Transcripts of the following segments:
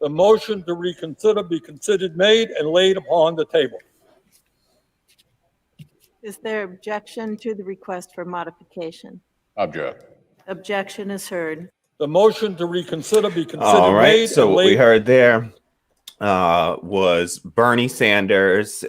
The motion to reconsider be considered made and laid upon the table. Is there objection to the request for modification? Object. Objection is heard. The motion to reconsider be considered All right. made So and what we laid. heard there was Bernie Sanders,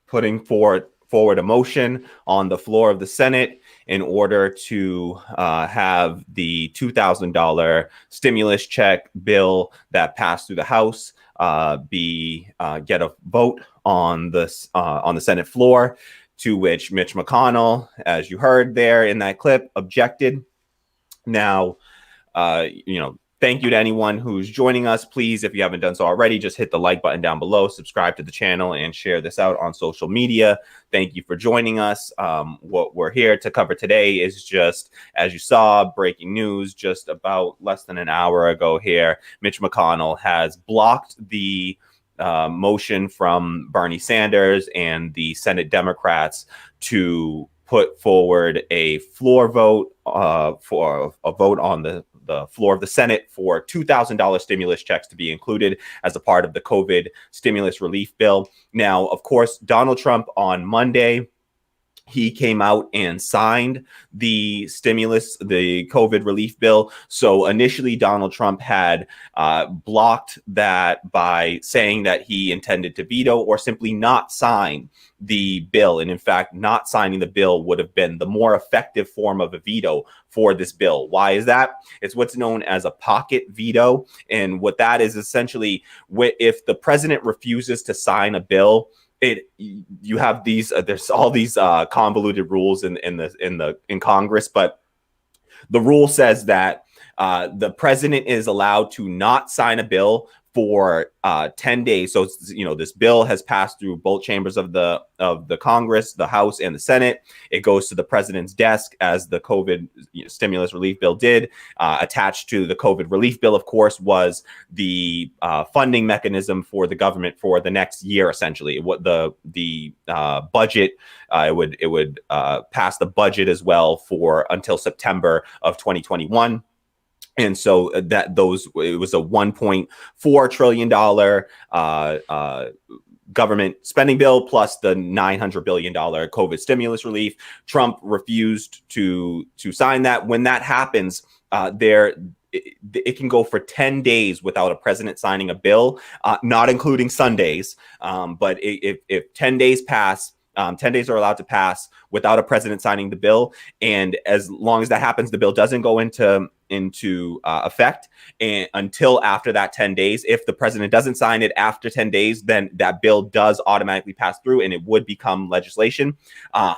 putting forward a motion on the floor of the Senate in order to have the $2,000 stimulus check bill that passed through the House get a vote on the Senate floor, to which Mitch McConnell, as you heard there in that clip, objected. Now, thank you to anyone who's joining us. Please, if you haven't done so already, just hit the like button down below, subscribe to the channel, and share this out on social media. Thank you for joining us. What we're here to cover today is just, as you saw, breaking news just about less than an hour ago here. Mitch McConnell has blocked the motion from Bernie Sanders and the Senate Democrats to put forward a floor vote for a vote on the floor of the Senate for $2,000 stimulus checks to be included as a part of the COVID stimulus relief bill. Now, of course, Donald Trump on Monday, he came out and signed the COVID relief bill. So initially, Donald Trump had blocked that by saying that he intended to veto or simply not sign the bill. And in fact, not signing the bill would have been the more effective form of a veto for this bill. Why is that? It's what's known as a pocket veto. And what that is essentially, if the president refuses to sign a bill, you have these there's all these convoluted rules in Congress, but the rule says that the president is allowed to not sign a bill for 10 days. So, this bill has passed through both chambers of the Congress, the House and the Senate. It goes to the president's desk, as the COVID stimulus relief bill did. Attached to the COVID relief bill, of course, was the funding mechanism for the government for the next year. Essentially, what the budget, it would pass the budget as well for until September of 2021. And so it was a $1.4 trillion government spending bill plus the $900 billion COVID stimulus relief. Trump refused to sign that. When that happens, it can go for 10 days without a president signing a bill, not including Sundays. But if 10 days pass, 10 days are allowed to pass without a president signing the bill. And as long as that happens, the bill doesn't go into effect until after that 10 days. If the president doesn't sign it after 10 days, then that bill does automatically pass through and it would become legislation.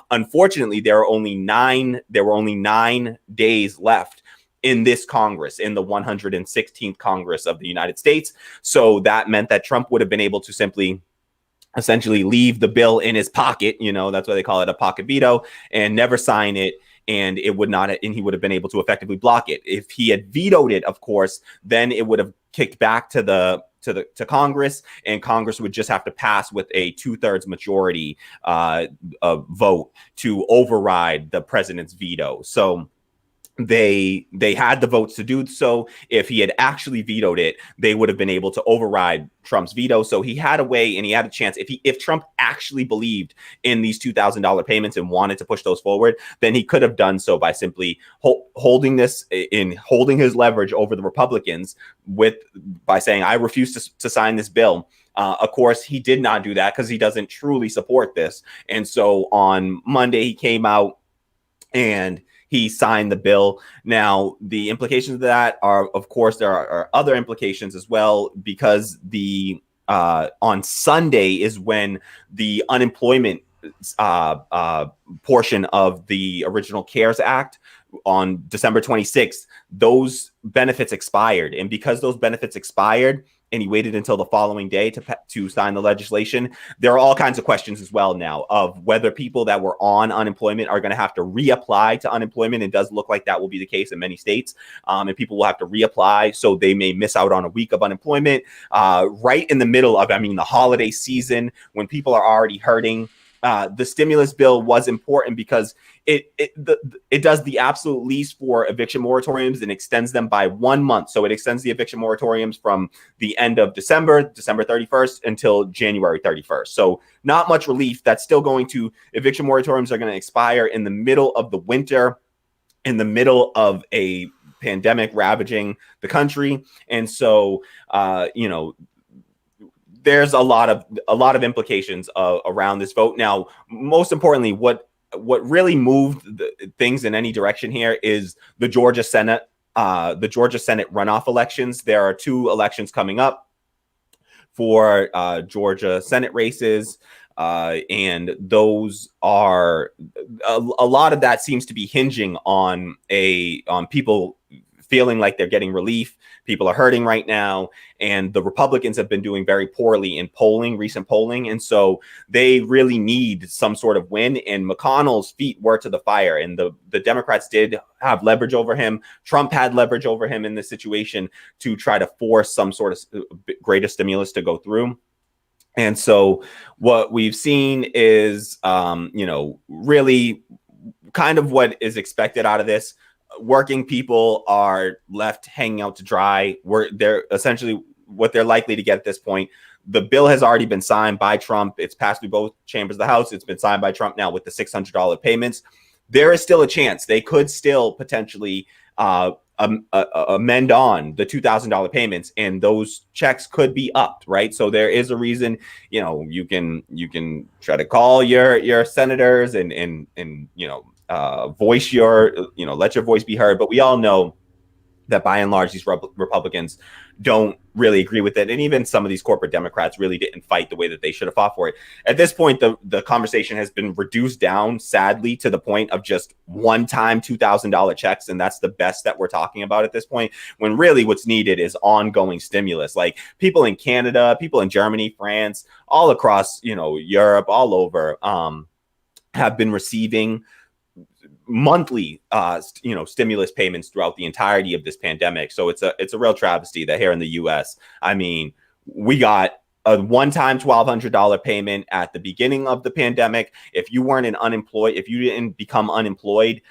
Unfortunately, there were only 9 days left in this Congress, in the 116th Congress of the United States. So that meant that Trump would have been able to simply essentially leave the bill in his pocket. That's why they call it a pocket veto, and never sign it. And it would not, and he would have been able to effectively block it. If he had vetoed it, of course, then it would have kicked back to Congress, and Congress would just have to pass with a 2/3 majority vote to override the president's veto. So they had the votes to do so. If he had actually vetoed it, they would have been able to override Trump's veto. So he had a way and he had a chance. If Trump actually believed in these $2,000 payments and wanted to push those forward, then he could have done so by simply holding his leverage over the Republicans by saying, I refuse to sign this bill. Of course, he did not do that because he doesn't truly support this. And so on Monday, he came out and he signed the bill. Now, the implications of that are, of course, there are other implications as well, because on Sunday is when the unemployment portion of the original CARES Act, on December 26th, those benefits expired. And because those benefits expired, and he waited until the following day to sign the legislation, there are all kinds of questions as well now of whether people that were on unemployment are going to have to reapply to unemployment. It does look like that will be the case in many states, and people will have to reapply, so they may miss out on a week of unemployment right in the middle of, the holiday season, when people are already hurting. the stimulus bill was important because it does the absolute least for eviction moratoriums and extends them by 1 month. So it extends the eviction moratoriums from the end of December 31st, until January 31st. So not much relief. That's still going to, eviction moratoriums are going to expire in the middle of the winter, in the middle of a pandemic ravaging the country. And so, there's a lot of implications around this vote. Now, most importantly, what really moved things in any direction here is the Georgia Senate runoff elections. There are 2 elections coming up for Georgia Senate races. And those are a lot of that seems to be hinging on people feeling like they're getting relief. People are hurting right now, and the Republicans have been doing very poorly in recent polling. And so they really need some sort of win, and McConnell's feet were to the fire, and the Democrats did have leverage over him. Trump had leverage over him in this situation to try to force some sort of greater stimulus to go through. And so what we've seen is, really kind of what is expected out of this. Working people are left hanging out to dry. They're essentially what they're likely to get at this point. The bill has already been signed by Trump. It's passed through both chambers of the House. It's been signed by Trump now with the $600 payments. There is still a chance they could still potentially amend on the $2,000 payments, and those checks could be upped, right? So there is a reason, you can try to call your senators and voice let your voice be heard. But we all know that by and large, these Republicans don't really agree with it. And even some of these corporate Democrats really didn't fight the way that they should have fought for it. At this point, the conversation has been reduced down, sadly, to the point of just one-time $2,000 checks. And that's the best that we're talking about at this point, when really what's needed is ongoing stimulus. Like people in Canada, people in Germany, France, all across, Europe, all over, have been receiving monthly stimulus payments throughout the entirety of this pandemic. So it's a real travesty that here in the US, we got a one-time $1,200 payment at the beginning of the pandemic. If you weren't unemployed, if you didn't become unemployed,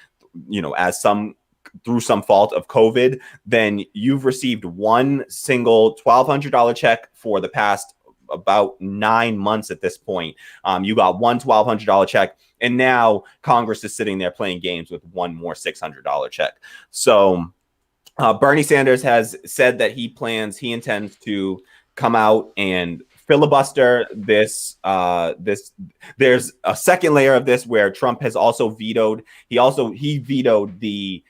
through some fault of COVID, then you've received one single $1,200 check for the past about 9 months at this point. You got one $1,200 check, and now Congress is sitting there playing games with one more $600 check. So Bernie Sanders has said that he intends to come out and filibuster this. There's a second layer of this where Trump has also vetoed. He vetoed the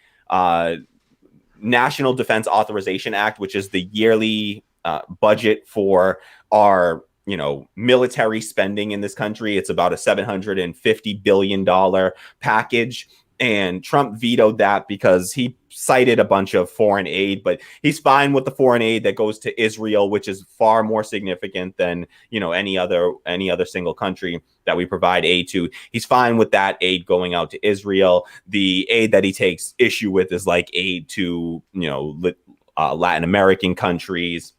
National Defense Authorization Act, which is the yearly budget for our military spending in this country. It's about a $750 billion package. And Trump vetoed that because he cited a bunch of foreign aid, but he's fine with the foreign aid that goes to Israel, which is far more significant than, any other single country that we provide aid to. He's fine with that aid going out to Israel. The aid that he takes issue with is like aid to, Latin American countries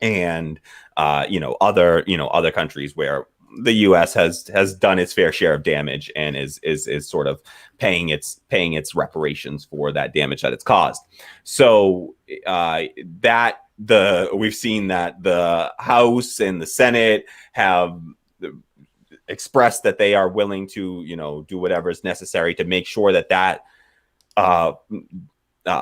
and, other countries where the U.S. has done its fair share of damage and is sort of paying its reparations for that damage that it's caused. So we've seen that the House and the Senate have expressed that they are willing to do whatever is necessary to make sure that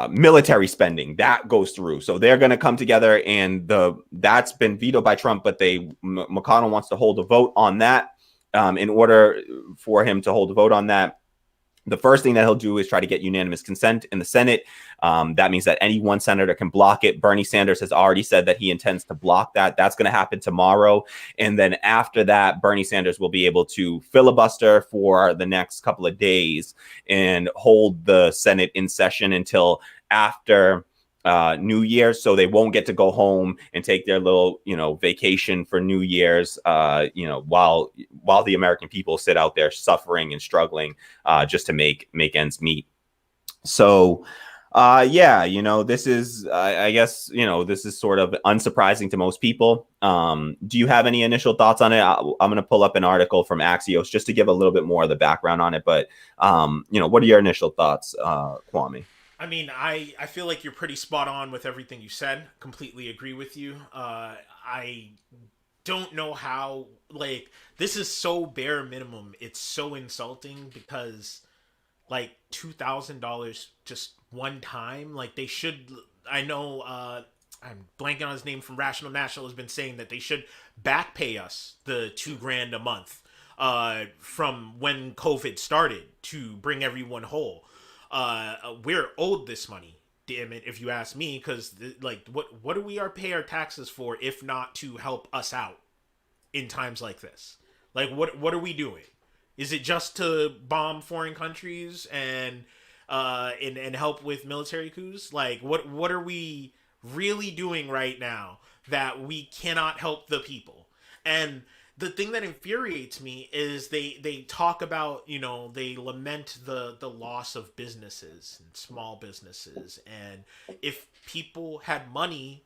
military spending that goes through. So they're going to come together, and that's been vetoed by Trump, but McConnell wants to hold a vote on that. In order for him to hold a vote on that, the first thing that he'll do is try to get unanimous consent in the Senate. That means that any one senator can block it. Bernie Sanders has already said that he intends to block that. That's going to happen tomorrow. And then after that, Bernie Sanders will be able to filibuster for the next couple of days and hold the Senate in session until after New Year's. So they won't get to go home and take their little, vacation for New Year's, while the American people sit out there suffering and struggling just to make ends meet. So Yeah, this is, I guess, this is sort of unsurprising to most people. Do you have any initial thoughts on it? I'm going to pull up an article from Axios just to give a little bit more of the background on it. But, what are your initial thoughts, Kwame? I mean, I feel like you're pretty spot on with everything you said. Completely agree with you. I don't know how, like, this is so bare minimum. It's so insulting because, like, $2,000 just one time, like, they should, I know, I'm blanking on his name from Rational National, has been saying that they should back pay us the $2,000 a month from when COVID started to bring everyone whole. We're owed this money, damn it, if you ask me, because, like, what do we pay our taxes for if not to help us out in times like this? Like, what are we doing? Is it just to bomb foreign countries and help with military coups? Like, what are we really doing right now that we cannot help the people? And the thing that infuriates me is they talk about, they lament the loss of businesses and small businesses. And if people had money,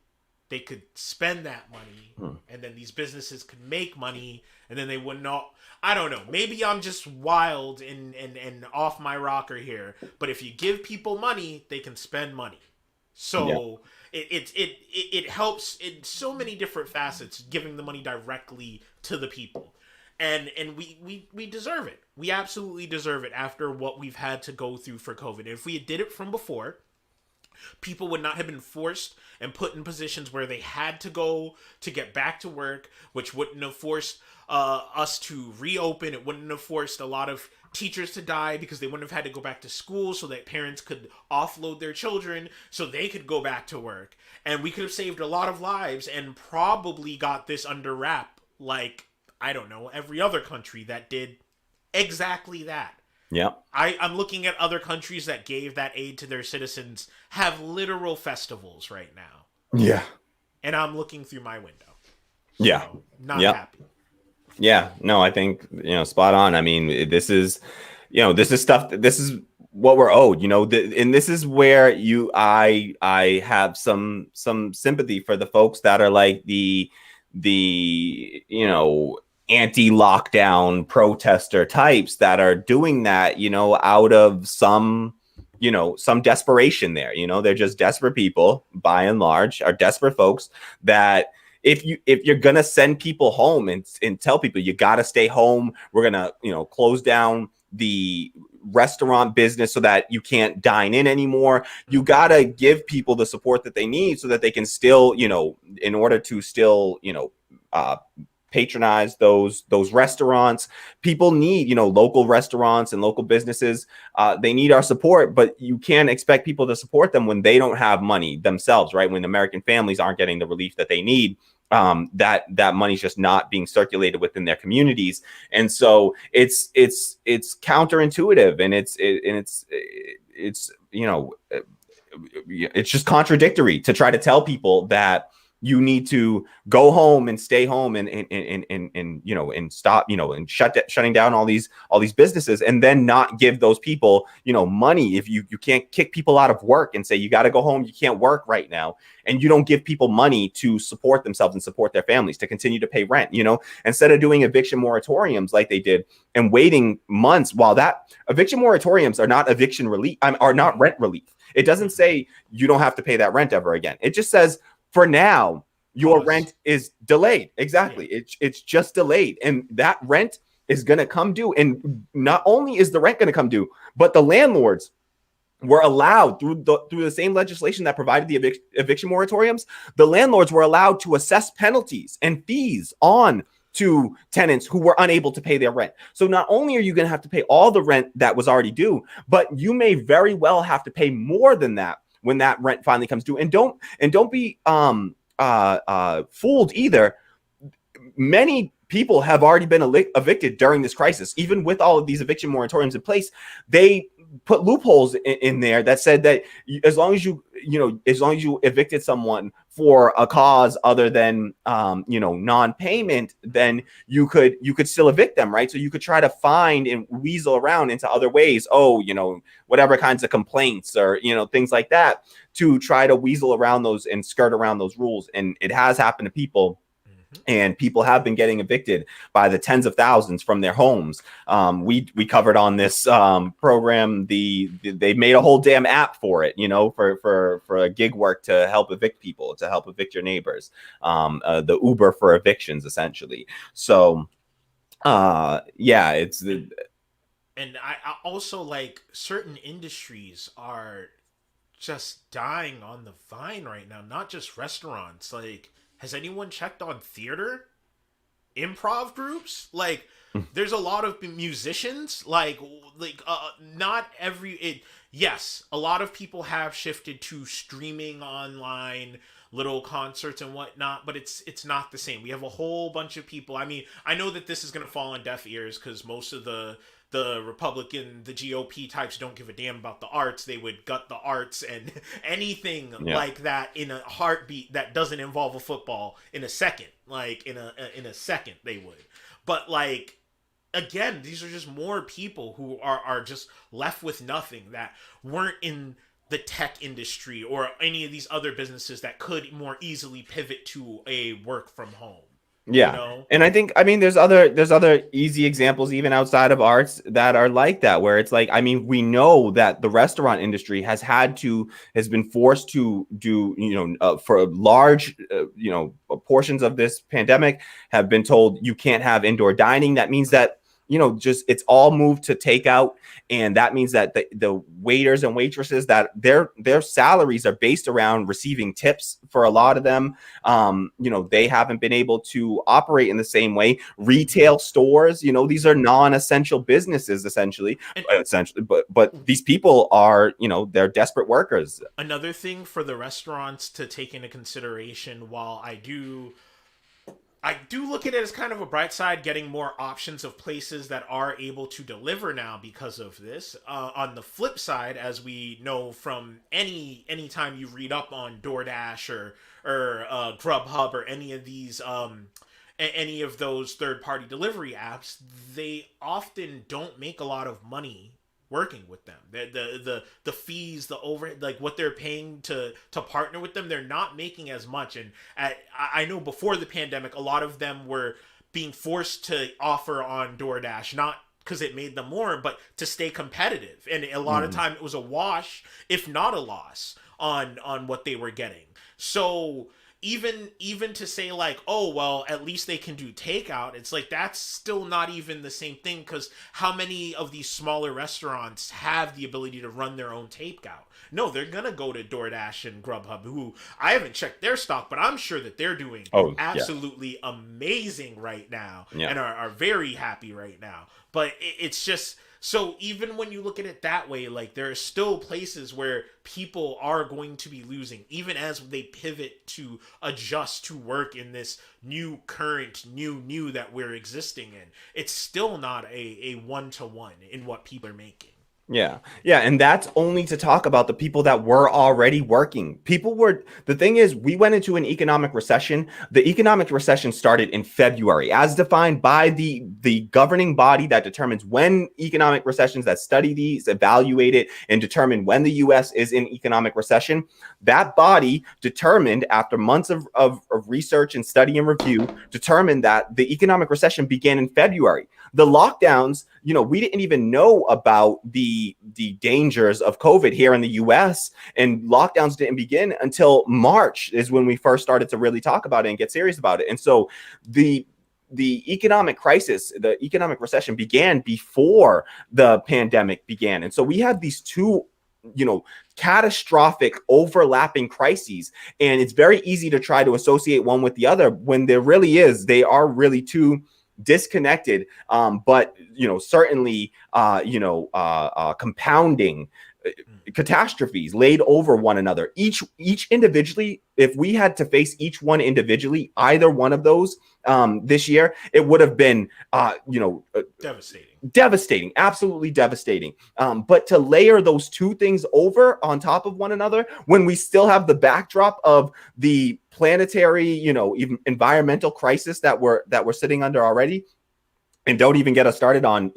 they could spend that money, and then these businesses could make money, and then they would not. I don't know. Maybe I'm just wild and off my rocker here. But if you give people money, they can spend money. So it helps in so many different facets, giving the money directly to the people. And we deserve it. We absolutely deserve it after what we've had to go through for COVID. And if we did it from before, people would not have been forced and put in positions where they had to go to get back to work, which wouldn't have forced us to reopen. It wouldn't have forced a lot of teachers to die because they wouldn't have had to go back to school so that parents could offload their children so they could go back to work. And we could have saved a lot of lives and probably got this under wrap, like, I don't know, every other country that did exactly that. Yeah. I'm looking at other countries that gave that aid to their citizens have literal festivals right now. Yeah. And I'm looking through my window. So, yeah. Not happy. Yeah. No, I think, spot on. I mean, this is stuff, this is what we're owed, and this is where I have some sympathy for the folks that are like the anti-lockdown protester types that are doing that, out of some desperation there. They're just desperate people, by and large, are desperate folks that if you're going to send people home and tell people you got to stay home, we're going to, close down the restaurant business so that you can't dine in anymore. You got to give people the support that they need so that they can still, in order to still, patronize those restaurants. People need, local restaurants and local businesses. They need our support, but you can't expect people to support them when they don't have money themselves, right? When American families aren't getting the relief that they need, that money's just not being circulated within their communities. And so it's counterintuitive, and it's just contradictory to try to tell people that you need to go home and stay home and stop, and shutting down all these businesses, and then not give those people, money. If you can't kick people out of work and say, you got to go home, you can't work right now, and you don't give people money to support themselves and support their families, to continue to pay rent, instead of doing eviction moratoriums like they did and waiting months while that eviction moratoriums are not eviction relief, are not rent relief. It doesn't say you don't have to pay that rent ever again. It just says, for now, your rent is delayed. Exactly. Yeah. It's just delayed. And that rent is going to come due. And not only is the rent going to come due, but the landlords were allowed through the same legislation that provided the eviction moratoriums. The landlords were allowed to assess penalties and fees on to tenants who were unable to pay their rent. So not only are you going to have to pay all the rent that was already due, but you may very well have to pay more than that when that rent finally comes due. And don't be fooled either. Many people have already been evicted during this crisis. Even with all of these eviction moratoriums in place, they put loopholes in there that said that as long as you evicted someone for a cause other than non-payment, then you could still evict them, right? So you could try to find and weasel around into other ways, whatever kinds of complaints or things like that, to try to weasel around those and skirt around those rules. And it has happened to people. And people have been getting evicted by the tens of thousands from their homes. We covered on this program they made a whole damn app for it, for a gig work to help evict people, to help evict your neighbors. The Uber for evictions, essentially. So, it's the. And I also, like, certain industries are just dying on the vine right now. Not just restaurants, like. Has anyone checked on theater? Improv groups? Like, there's a lot of musicians. Not every... Yes, a lot of people have shifted to streaming online, little concerts and whatnot, but it's not the same. We have a whole bunch of people. I mean, I know that this is going to fall on deaf ears because most of the Republican, the GOP types don't give a damn about the arts. They would gut the arts and anything like that in a heartbeat that doesn't involve a football in a second. Like in a second they would. But like, again, these are just more people who are just left with nothing, that weren't in the tech industry or any of these other businesses that could more easily pivot to a work from home. Yeah. And I think, there's other easy examples even outside of arts that are like that, where it's like, we know that the restaurant industry has been forced to do, for large, portions of this pandemic have been told you can't have indoor dining. That means that, it's all moved to takeout. And that means that the waiters and waitresses, that their salaries are based around receiving tips for a lot of them. They haven't been able to operate in the same way. Retail stores, these are non-essential businesses, essentially, but these people are, they're desperate workers. Another thing for the restaurants to take into consideration, while I do look at it as kind of a bright side, getting more options of places that are able to deliver now because of this. On the flip side, as we know from any time you read up on DoorDash or Grubhub or any of those third-party delivery apps, they often don't make a lot of money working with them. The fees, the overhead, like what they're paying to partner with them, they're not making as much. And I know before the pandemic, a lot of them were being forced to offer on DoorDash, not because it made them more, but to stay competitive. And a lot of time it was a wash, if not a loss, on what they were getting. So even to say like, oh, well, at least they can do takeout, it's like that's still not even the same thing, because how many of these smaller restaurants have the ability to run their own takeout? No, they're gonna go to DoorDash and Grubhub, who I haven't checked their stock, but I'm sure that they're doing absolutely amazing right now and are very happy right now. But it's just... So even when you look at it that way, like there are still places where people are going to be losing, even as they pivot to adjust to work in this new that we're existing in. It's still not a one-to-one in what people are making. Yeah. And that's only to talk about the people that were already working. The thing is, we went into an economic recession. The economic recession started in February, as defined by the governing body that determines when economic recessions, that study these, evaluate it, and determine when the U.S. is in economic recession. That body determined, after months of research and study and review, determined that the economic recession began in February. The lockdowns, we didn't even know about the dangers of COVID here in the US, and lockdowns didn't begin until March is when we first started to really talk about it and get serious about it. And so the economic crisis, the economic recession began before the pandemic began. And so we have these two catastrophic overlapping crises, and it's very easy to try to associate one with the other when they are really two disconnected, but certainly compounding catastrophes laid over one another. Each individually, if we had to face each one individually, either one of those this year, it would have been, devastating, absolutely devastating. But to layer those two things over on top of one another, when we still have the backdrop of the planetary, even environmental crisis that we're sitting under already. And don't even get us started on,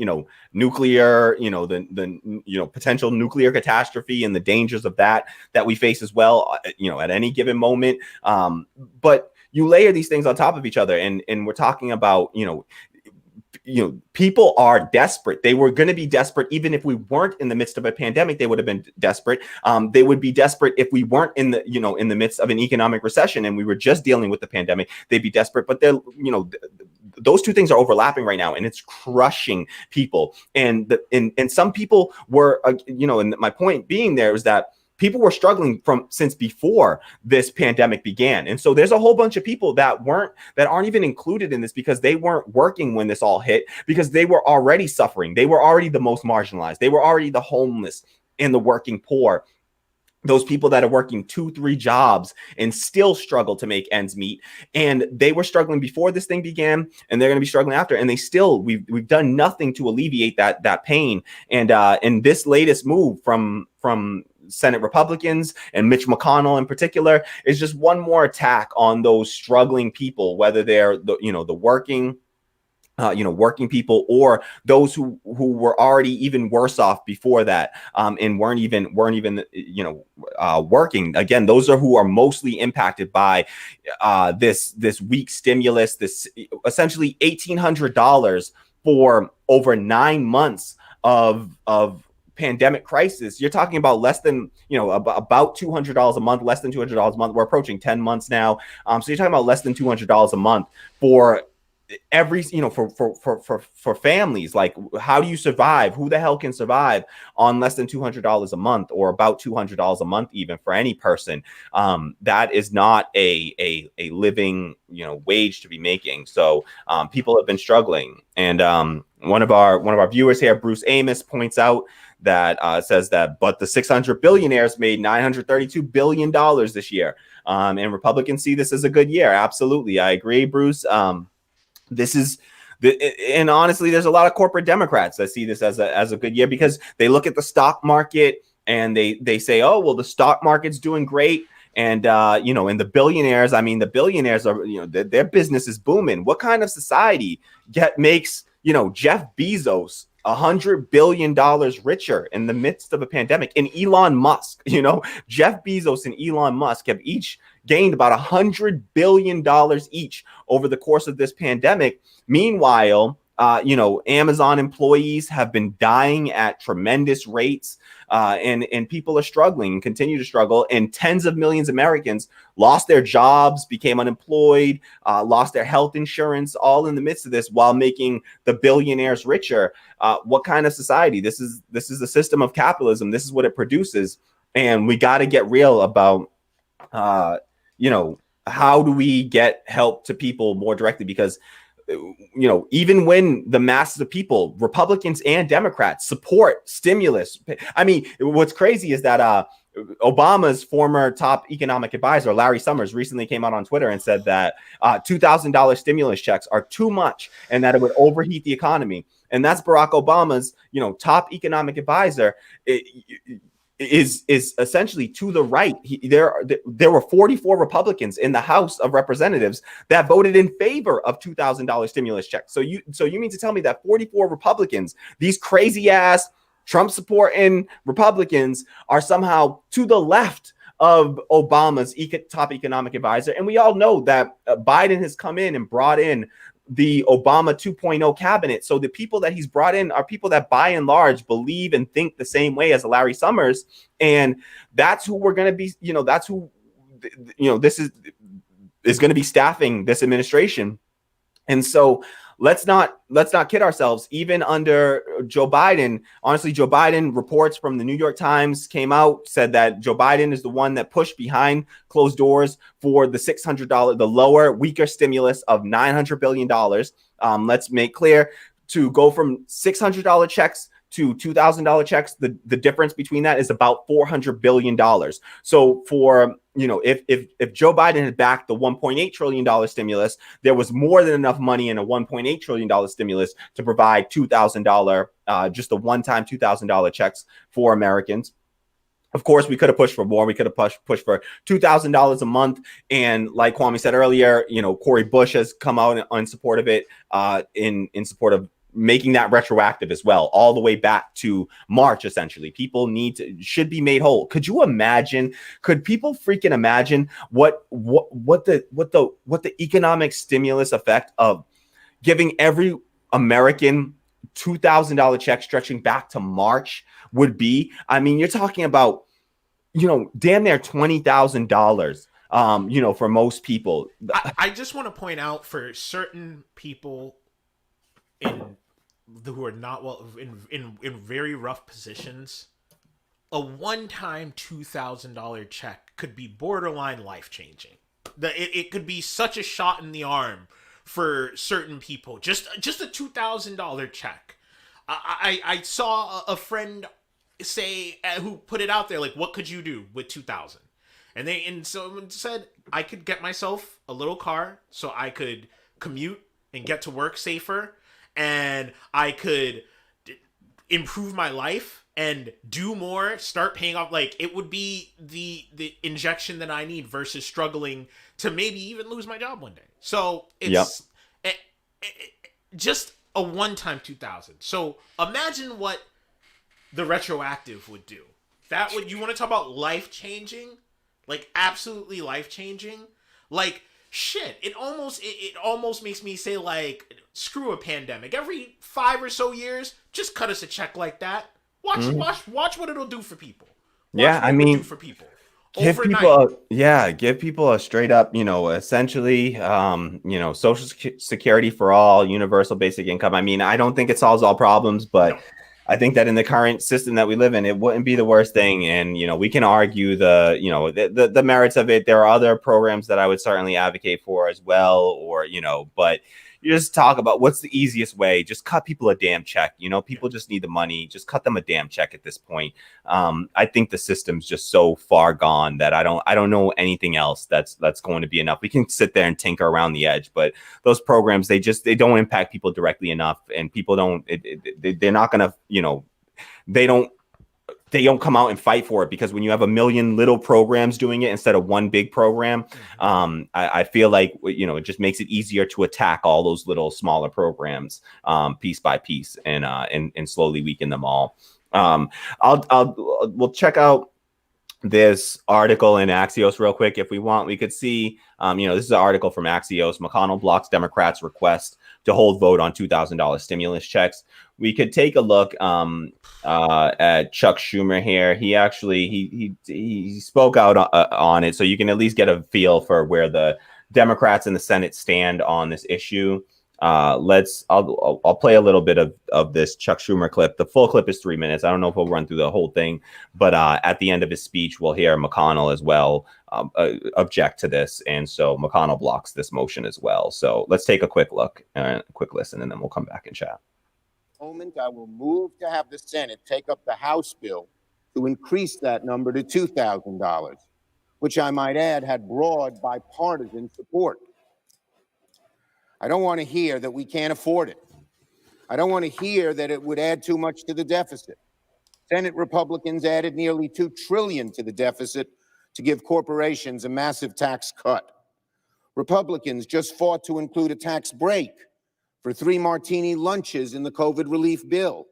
nuclear, the potential nuclear catastrophe and the dangers of that we face as well, at any given moment. But you layer these things on top of each other, and we're talking about, people are desperate. They were going to be desperate even if we weren't in the midst of a pandemic. They would have been desperate. They would be desperate if we weren't in the midst of an economic recession and we were just dealing with the pandemic. They'd be desperate. But they're, those two things are overlapping right now, and it's crushing people. And some people were, and my point being there is that people were struggling since before this pandemic began. And so there's a whole bunch of people that aren't even included in this because they weren't working when this all hit, because they were already suffering. They were already the most marginalized. They were already the homeless and the working poor. Those people that are working 2-3 jobs and still struggle to make ends meet. And they were struggling before this thing began, and they're going to be struggling after. And we've done nothing to alleviate that pain. And this latest move from Senate Republicans and Mitch McConnell in particular is just one more attack on those struggling people, whether they're the working people or those who were already even worse off before that, and weren't even working. Again, those are who are mostly impacted by this weak stimulus, this essentially $1,800 for over 9 months of pandemic crisis. You're talking about less than, about $200 a month, less than $200 a month. We're approaching 10 months now. So you're talking about less than $200 a month for every, for families. Like, how do you survive? Who the hell can survive on less than $200 a month, or about $200 a month, even for any person? That is not a living, wage to be making. So people have been struggling. And one of our viewers here, Bruce Amos, points out that says that, but the 600 billionaires made $932 billion this year. And Republicans see this as a good year. Absolutely. I agree, Bruce. And honestly, there's a lot of corporate Democrats that see this as a good year, because they look at the stock market and they say, oh, well, the stock market's doing great. And, and the billionaires are, their business is booming. What kind of society makes, Jeff Bezos $100 billion richer in the midst of a pandemic? And Elon Musk, Jeff Bezos and Elon Musk have each gained about $100 billion each over the course of this pandemic. Meanwhile, Amazon employees have been dying at tremendous rates, and people are struggling and continue to struggle. And tens of millions of Americans lost their jobs, became unemployed, lost their health insurance, all in the midst of this, while making the billionaires richer. What kind of society? This is the system of capitalism. This is what it produces. And we got to get real about, how do we get help to people more directly? Because even when the masses of people, Republicans and Democrats, support stimulus. I mean, what's crazy is that Obama's former top economic advisor, Larry Summers, recently came out on Twitter and said that $2,000 stimulus checks are too much and that it would overheat the economy. And that's Barack Obama's, top economic advisor. Is essentially to the right. There were 44 Republicans in the House of Representatives that voted in favor of $2,000 stimulus checks. So you mean to tell me that 44 Republicans, these crazy ass Trump supporting Republicans, are somehow to the left of Obama's top economic advisor? And we all know that Biden has come in and brought in the Obama 2.0 cabinet. So the people that he's brought in are people that by and large believe and think the same way as Larry Summers. And that's who we're going to be, that's who, this is going to be staffing this administration. And so let's not kid ourselves. Even under Joe Biden, honestly, Joe Biden, reports from the New York Times came out, said that Joe Biden is the one that pushed behind closed doors for the $600, the lower, weaker stimulus of $900 billion. Let's make clear, to go from $600 checks to $2,000 checks, the difference between that is about $400 billion. So for, if Joe Biden had backed the $1.8 trillion stimulus, there was more than enough money in a $1.8 trillion stimulus to provide $2,000, just a one-time $2,000 checks for Americans. Of course, we could have pushed for more. We could have pushed for $2,000 a month. And like Kwame said earlier, Cory Bush has come out in support of it, in support of making that retroactive as well, all the way back to March. Essentially, people should be made whole. Could people freaking imagine what the economic stimulus effect of giving every American $2,000 check stretching back to March would be? I mean, you're talking about, damn near $20,000, for most people. I just want to point out, for certain people who are not in very rough positions, a one-time $2,000 check could be borderline life-changing. It could be such a shot in the arm for certain people. Just a $2,000 check. I saw a friend say, who put it out there, like, what could you do with $2,000? And someone said, I could get myself a little car so I could commute and get to work safer, and I could improve my life and do more, start paying off. Like, it would be the injection that I need versus struggling to maybe even lose my job one day. So it's just a one-time 2,000. So imagine what the retroactive would do. That would, you want to talk about life-changing? Like, absolutely life-changing? Like, shit, it almost makes me say, like, screw a pandemic. Every 5 or so years, just cut us a check like that. Watch what it'll do for people. Do for people. Give people a straight up, essentially, Social Security for all, universal basic income. I mean, I don't think it solves all problems, but no. I think that in the current system that we live in, it wouldn't be the worst thing. And, we can argue the merits of it. There are other programs that I would certainly advocate for as well, but you just talk about what's the easiest way. Just cut people a damn check. People just need the money. Just cut them a damn check at this point. I think the system's just so far gone that I don't know anything else that's going to be enough. We can sit there and tinker around the edge, but those programs, they don't impact people directly enough, and people they're not gonna, they don't come out and fight for it, because when you have a million little programs doing it instead of one big program, I feel like, it just makes it easier to attack all those little smaller programs piece by piece and slowly weaken them all. We'll check out this article in Axios real quick. If we want, we could see, this is an article from Axios. McConnell blocks Democrats' request to hold vote on $2,000 stimulus checks. We could take a look at Chuck Schumer here. He actually he spoke out on it, so you can at least get a feel for where the Democrats in the Senate stand on this issue. I'll play a little bit of this Chuck Schumer clip. The full clip is 3 minutes. I don't know if we'll run through the whole thing, but at the end of his speech, we'll hear McConnell as well object to this, and so McConnell blocks this motion as well. So let's take a quick look, a quick listen, and then we'll come back and chat. Moment, I will move to have the Senate take up the House bill to increase that number to $2,000, which I might add had broad bipartisan support. I don't want to hear that we can't afford it. I don't want to hear that it would add too much to the deficit. Senate Republicans added nearly $2 trillion to the deficit to give corporations a massive tax cut. Republicans just fought to include a tax break for 3 martini lunches in the COVID relief bill.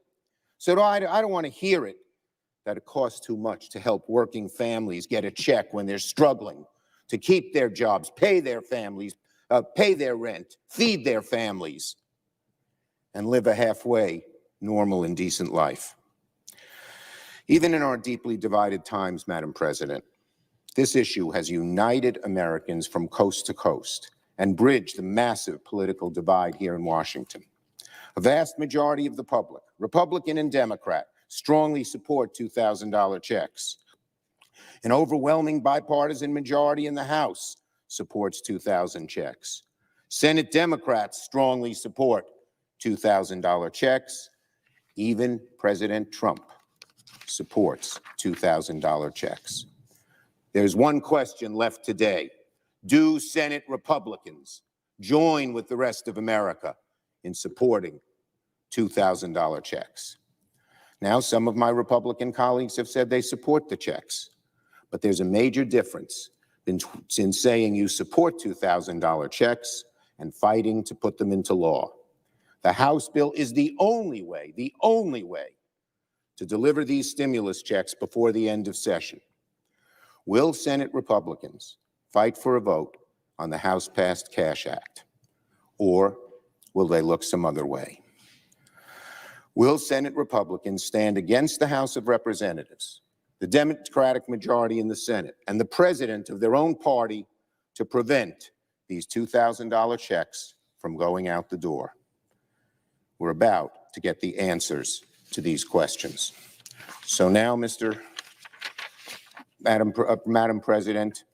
So I don't want to hear it that it costs too much to help working families get a check when they're struggling to keep their jobs, pay their families, pay their rent, feed their families, and live a halfway normal and decent life. Even in our deeply divided times, Madam President, this issue has united Americans from coast to coast and bridged the massive political divide here in Washington. A vast majority of the public, Republican and Democrat, strongly support $2,000 checks. An overwhelming bipartisan majority in the House supports 2,000 checks. Senate Democrats strongly support $2,000 checks. Even President Trump supports $2,000 checks. There's one question left today. Do Senate Republicans join with the rest of America in supporting $2,000 checks? Now, some of my Republican colleagues have said they support the checks, but there's a major difference in saying you support $2,000 checks and fighting to put them into law. The House bill is the only way to deliver these stimulus checks before the end of session. Will Senate Republicans fight for a vote on the House-passed Cash Act, or will they look some other way? Will Senate Republicans stand against the House of Representatives, the Democratic majority in the Senate, and the president of their own party to prevent these $2,000 checks from going out the door? We're about to get the answers to these questions. So now, Madam President,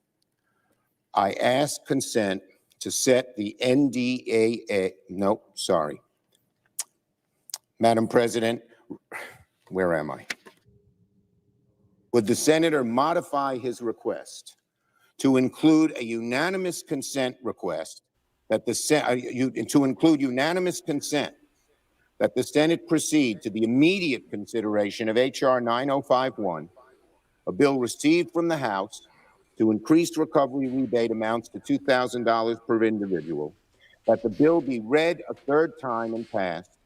I ask consent to set the Madam President, where am I? Would the senator modify his request to include a unanimous consent request that that the Senate proceed to the immediate consideration of H.R. 9051, a bill received from the House to increase recovery rebate amounts to $2,000 per individual, that the bill be read a third time and passed,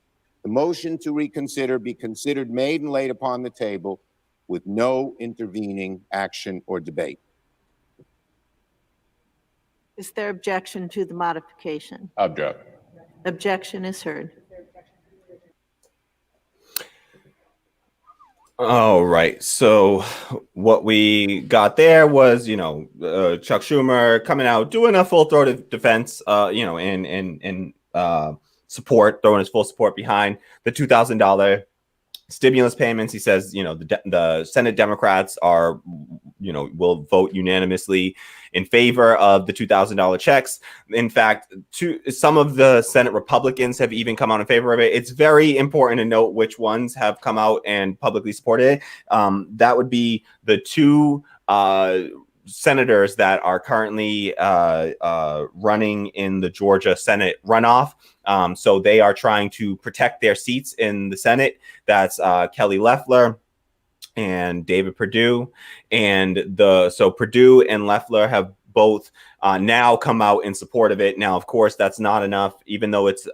the motion to reconsider be considered, made, and laid upon the table with no intervening action or debate. Is there objection to the modification? Object. Objection is heard. All right. So what we got there was, Chuck Schumer coming out, doing a full throated defense, and support, throwing his full support behind the $2,000 stimulus payments. He says, the Senate Democrats will vote unanimously in favor of the $2,000 checks. In fact, some of the Senate Republicans have even come out in favor of it. It's very important to note which ones have come out and publicly supported it. That would be the two senators that are currently running in the Georgia Senate runoff. So they are trying to protect their seats in the Senate. That's Kelly Loeffler and David Perdue. So Perdue and Loeffler have both now come out in support of it. Now, of course, that's not enough, even though it's,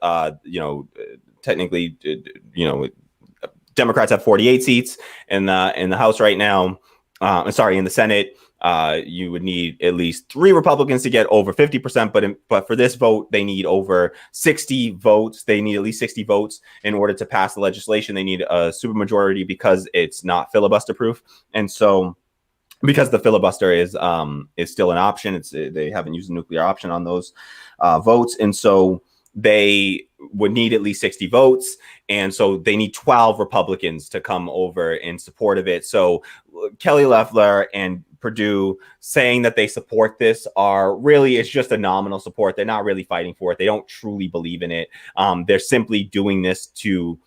technically, Democrats have 48 seats in the House right now. In the Senate. You would need at least 3 Republicans to get over 50%, but for this vote, they need over 60 votes. They need at least 60 votes in order to pass the legislation. They need a supermajority because it's not filibuster proof. And so, because the filibuster is still an option, they haven't used the nuclear option on those votes, and so they would need at least 60 votes. And so they need 12 Republicans to come over in support of it. So Kelly Loeffler and Perdue saying that they support this it's just a nominal support. They're not really fighting for it. They don't truly believe in it. They're simply doing this to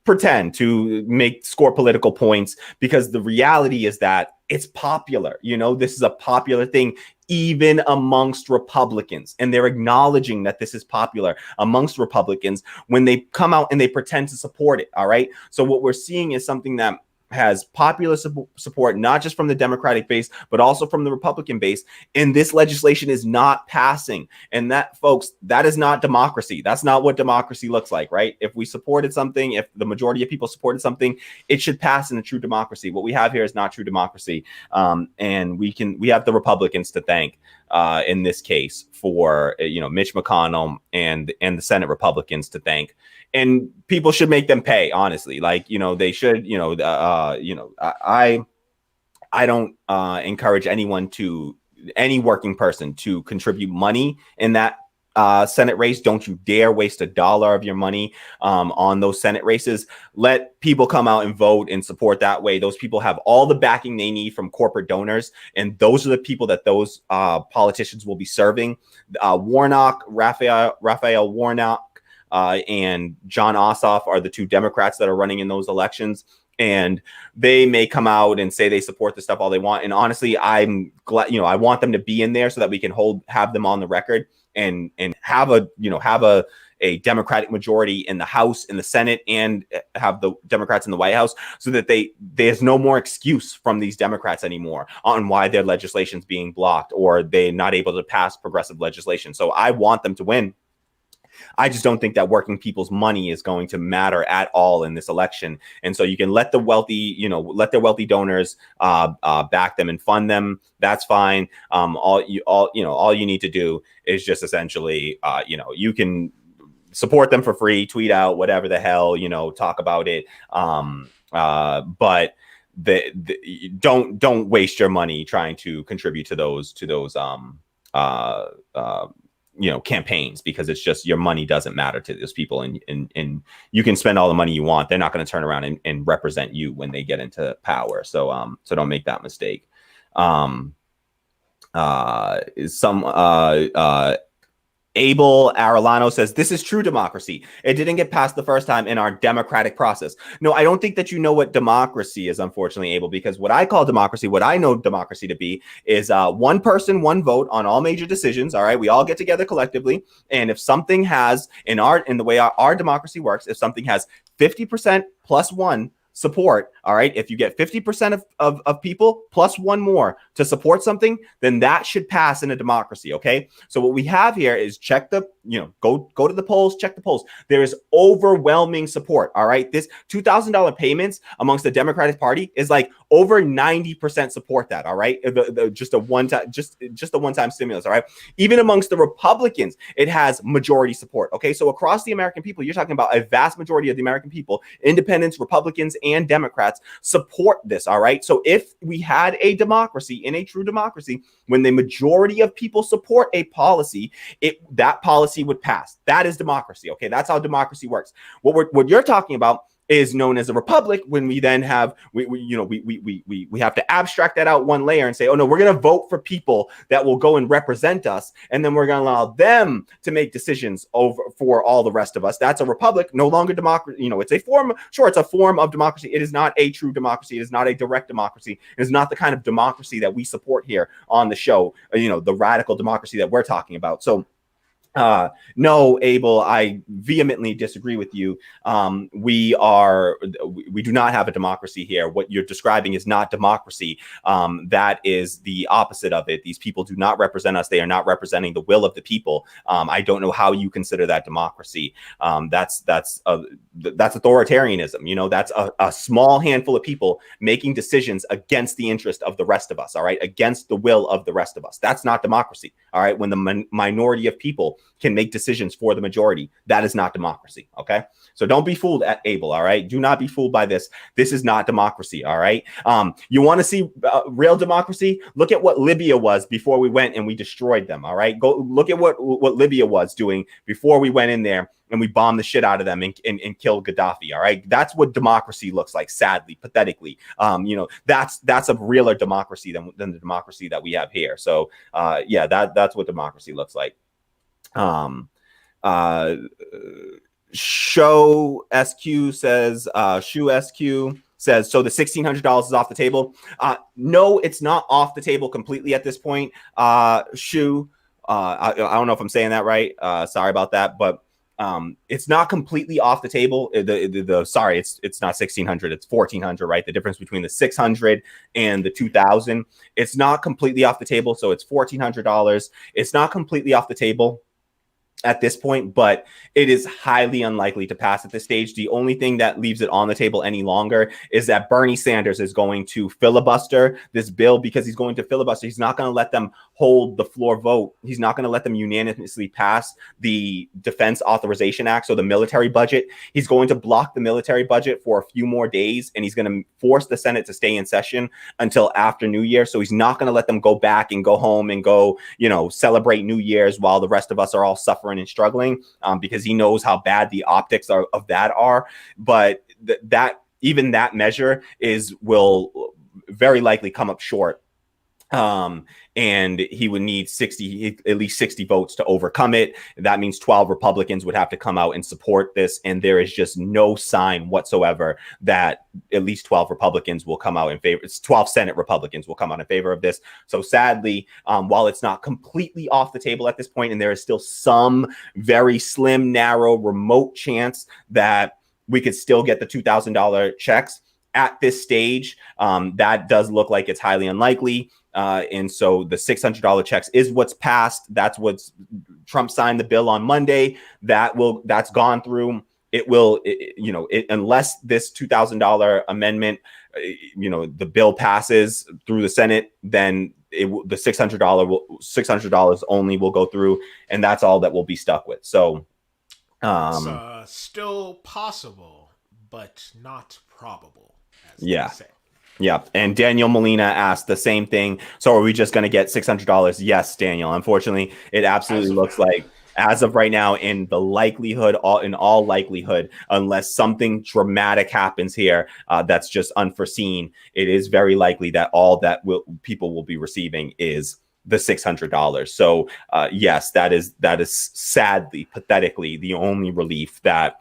pretend to score political points, because the reality is that it's popular. This is a popular thing even amongst Republicans, and they're acknowledging that this is popular amongst Republicans when they come out and they pretend to support it. All right. So what we're seeing is something that has popular support, not just from the Democratic base, but also from the Republican base. And this legislation is not passing. And that, folks, that is not democracy. That's not what democracy looks like, right? If we supported something, if the majority of people supported something, it should pass in a true democracy. What we have here is not true democracy. And we have the Republicans to thank in this case for, Mitch McConnell and the Senate Republicans to thank. And people should make them pay, honestly. They should, I don't encourage any working person to contribute money in that Senate race. Don't you dare waste $1 of your money on those Senate races. Let people come out and vote and support that way. Those people have all the backing they need from corporate donors, and those are the people that those politicians will be serving. Raphael Warnock, and John Ossoff are the two Democrats that are running in those elections. And they may come out and say they support the stuff all they want. And honestly, I'm glad, I want them to be in there so that we can have them on the record and have a Democratic majority in the House, in the Senate, and have the Democrats in the White House, so that there's no more excuse from these Democrats anymore on why their legislation's being blocked or they're not able to pass progressive legislation. So I want them to win. I just don't think that working people's money is going to matter at all in this election. And so you can let the wealthy, let their wealthy donors back them and fund them. That's fine. All you need to do is just essentially, you can support them for free, tweet out whatever the hell, talk about it. But don't waste your money trying to contribute to those campaigns, because it's just, your money doesn't matter to those people, and you can spend all the money you want. They're not going to turn around and represent you when they get into power. So don't make that mistake. Abel Arellano says, this is true democracy. It didn't get passed the first time in our democratic process. No, I don't think that you know what democracy is, unfortunately, Abel, because what I call democracy, what I know democracy to be, is one person, one vote on all major decisions. All right. We all get together collectively. And if something has, in the way our democracy works, if something has 50% plus one support, all right, if you get 50% of people plus one more to support something, then that should pass in a democracy. Okay, so what we have here is go to the polls, check the polls. There is overwhelming support. All right, this $2,000 payments amongst the Democratic Party is like over 90% support that. All right, just a one-time stimulus. All right, even amongst the Republicans, it has majority support. Okay, so across the American people, you're talking about a vast majority of the American people, independents, Republicans, and Democrats, support this. All right, so if we had a democracy, in a true democracy, when the majority of people support a policy, that policy would pass. That is democracy. Okay, that's how democracy works. What you're talking about is known as a republic, when we then have we have to abstract that out one layer and say, oh no, we're going to vote for people that will go and represent us, and then we're going to allow them to make decisions for all the rest of us. That's a republic, no longer democracy. It's a form, sure, it's a form of democracy. It is not a true democracy. It is not a direct democracy. It is not the kind of democracy that we support here on the show, the radical democracy that we're talking about. So no, Abel, I vehemently disagree with you. We do not have a democracy here. What you're describing is not democracy. That is the opposite of it. These people do not represent us. They are not representing the will of the people. I don't know how you consider that democracy. That's authoritarianism. That's a small handful of people making decisions against the interest of the rest of us. All right, against the will of the rest of us. That's not democracy. All right, when the minority of people can make decisions for the majority, that is not democracy. Okay, so don't be fooled, Abel. All right, do not be fooled by this. This is not democracy. All right, you want to see real democracy? Look at what Libya was before we went and we destroyed them. All right, go look at what Libya was doing before we went in there and we bombed the shit out of them and killed Gaddafi. All right, that's what democracy looks like. Sadly, pathetically, that's a realer democracy than the democracy that we have here. So yeah, that's what democracy looks like. Show SQ says, Shoe SQ says, so the $1,600 is off the table. No, it's not off the table completely at this point. Shoe, I don't know if I'm saying that right. Sorry about that, but it's not completely off the table. Sorry, it's not 1,600, it's 1,400, right? The difference between the 600 and the 2,000, it's not completely off the table. So it's $1,400. It's not completely off the table at this point, but it is highly unlikely to pass at this stage. The only thing that leaves it on the table any longer is that Bernie Sanders is going to filibuster this bill, because he's going to filibuster. He's not going to let them hold the floor vote. He's not going to let them unanimously pass the Defense Authorization Act, so the military budget. He's going to block the military budget for a few more days, and he's going to force the Senate to stay in session until after New Year. So he's not going to let them go back and go home and go, celebrate New Year's while the rest of us are all suffering and struggling, because he knows how bad the optics of that are. But that measure will very likely come up short And he would need at least 60 votes to overcome it. That means 12 Republicans would have to come out and support this. And there is just no sign whatsoever that at least 12 Republicans will come out in favor. It's 12 Senate Republicans will come out in favor of this. So sadly, while it's not completely off the table at this point, and there is still some very slim, narrow, remote chance that we could still get the $2,000 checks at this stage, that does look like it's highly unlikely. And so the $600 checks is what's passed. That's what's Trump signed the bill on Monday. That's gone through. It will, unless this $2,000 amendment, the bill passes through the Senate, then the $600 only will go through, and that's all that we'll be stuck with. So, it's still possible, but not probable. As yeah. they say. Yeah. And Daniel Molina asked the same thing. So are we just going to get $600? Yes, Daniel. Unfortunately, it absolutely looks like, as of right now, in all likelihood, unless something dramatic happens here that's just unforeseen, it is very likely that all that people will be receiving is the $600. So yes, that is sadly, pathetically, the only relief that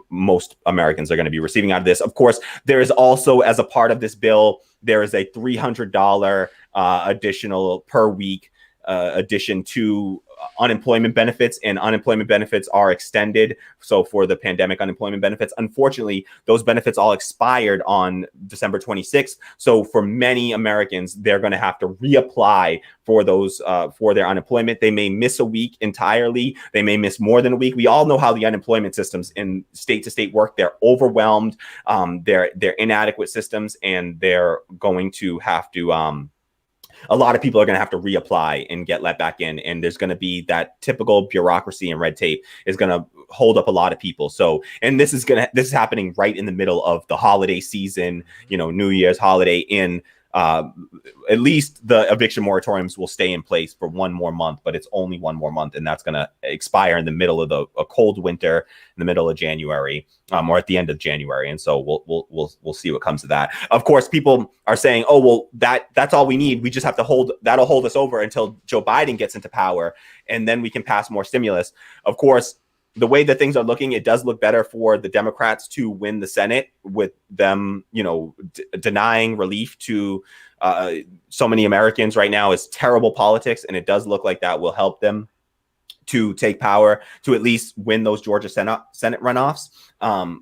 most Americans are going to be receiving out of this. Of course, there is also, as a part of this bill, there is a $300 additional per week addition to unemployment benefits, and unemployment benefits are extended. So for the pandemic unemployment benefits, unfortunately, those benefits all expired on December 26th. So for many Americans, they're going to have to reapply for those for their unemployment. They may miss a week entirely. They may miss more than a week. We all know how the unemployment systems in state to state work. They're overwhelmed. They're inadequate systems, and they're going to have to a lot of people are going to have to reapply and get let back in. And there's going to be that typical bureaucracy and red tape is going to hold up a lot of people. So, and this is happening right in the middle of the holiday season, New Year's holiday in, at least the eviction moratoriums will stay in place for one more month, but it's only one more month. And that's going to expire in the middle of a cold winter, in the middle of January, or at the end of January. And so we'll see what comes of that. Of course, people are saying, oh, well, that's all we need. We just have to that'll hold us over until Joe Biden gets into power, and then we can pass more stimulus. Of course, the way that things are looking, it does look better for the Democrats to win the Senate, with them, denying relief to so many Americans right now is terrible politics. And it does look like that will help them to take power, to at least win those Georgia Senate runoffs.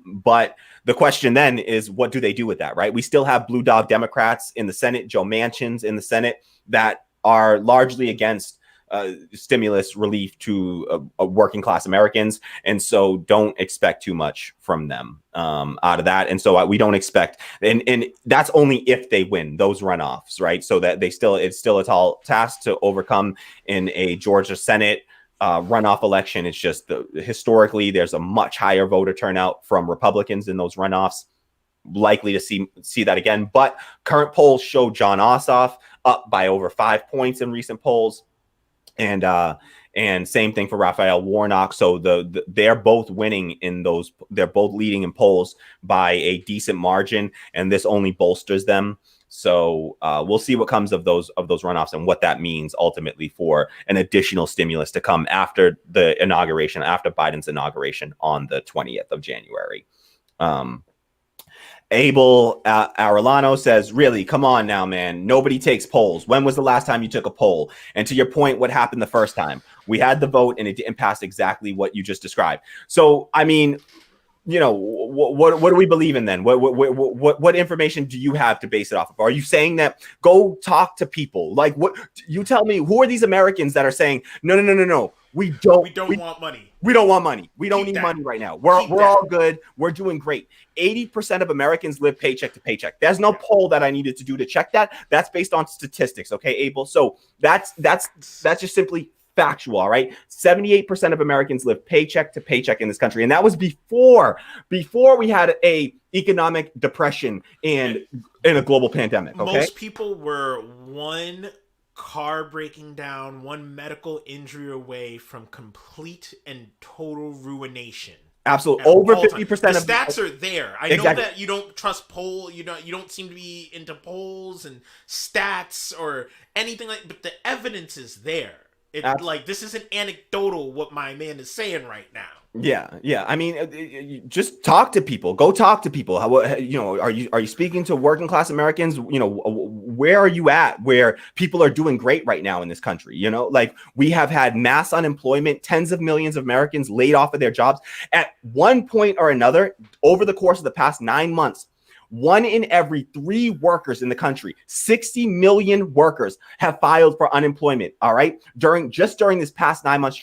But the question then is, what do they do with that, right? We still have blue dog Democrats in the Senate, Joe Manchin's in the Senate, that are largely against stimulus relief to working class Americans. And so don't expect too much from them out of that. And so we don't expect, and that's only if they win those runoffs, right? So that it's still a tall task to overcome in a Georgia Senate runoff election. It's just historically, there's a much higher voter turnout from Republicans in those runoffs. Likely to see that again. But current polls show Jon Ossoff up by over 5 points in recent polls. And same thing for Raphael Warnock. So they're both winning in those. They're both leading in polls by a decent margin, and this only bolsters them. So we'll see what comes of those runoffs and what that means ultimately for an additional stimulus to come after the inauguration, after Biden's inauguration on the 20th of January. Abel Arellano says, really, come on now, man. Nobody takes polls. When was the last time you took a poll? And to your point, what happened the first time? We had the vote and it didn't pass exactly what you just described. So, I mean, what do we believe in then? What information do you have to base it off of? Are you saying that go talk to people? Like, what you tell me, who are these Americans that are saying, no, we don't want money. We don't want money. We don't need money right now. We're all good. We're doing great. 80% of Americans live paycheck to paycheck. There's no poll that I needed to do to check that. That's based on statistics. Okay, Abel. So that's just simply factual. All right. 78% of Americans live paycheck to paycheck in this country. And that was before we had a economic depression and in a global pandemic. Okay. Most people were one car breaking down, one medical injury away from complete and total ruination. Absolutely. at Over all times. 50% The of stats are there. I Exactly. know that you don't trust poll. You don't seem to be into polls and stats or anything like. But the evidence is there. Like this isn't anecdotal. What my man is saying right now. Yeah. I mean, just talk to people. Go talk to people. How, are you speaking to working class Americans? Where are you at? Where people are doing great right now in this country? Like we have had mass unemployment, tens of millions of Americans laid off of their jobs at one point or another over the course of the past 9 months. 1 in every 3 workers in the country, 60 million workers, have filed for unemployment. All right, during this past 9 month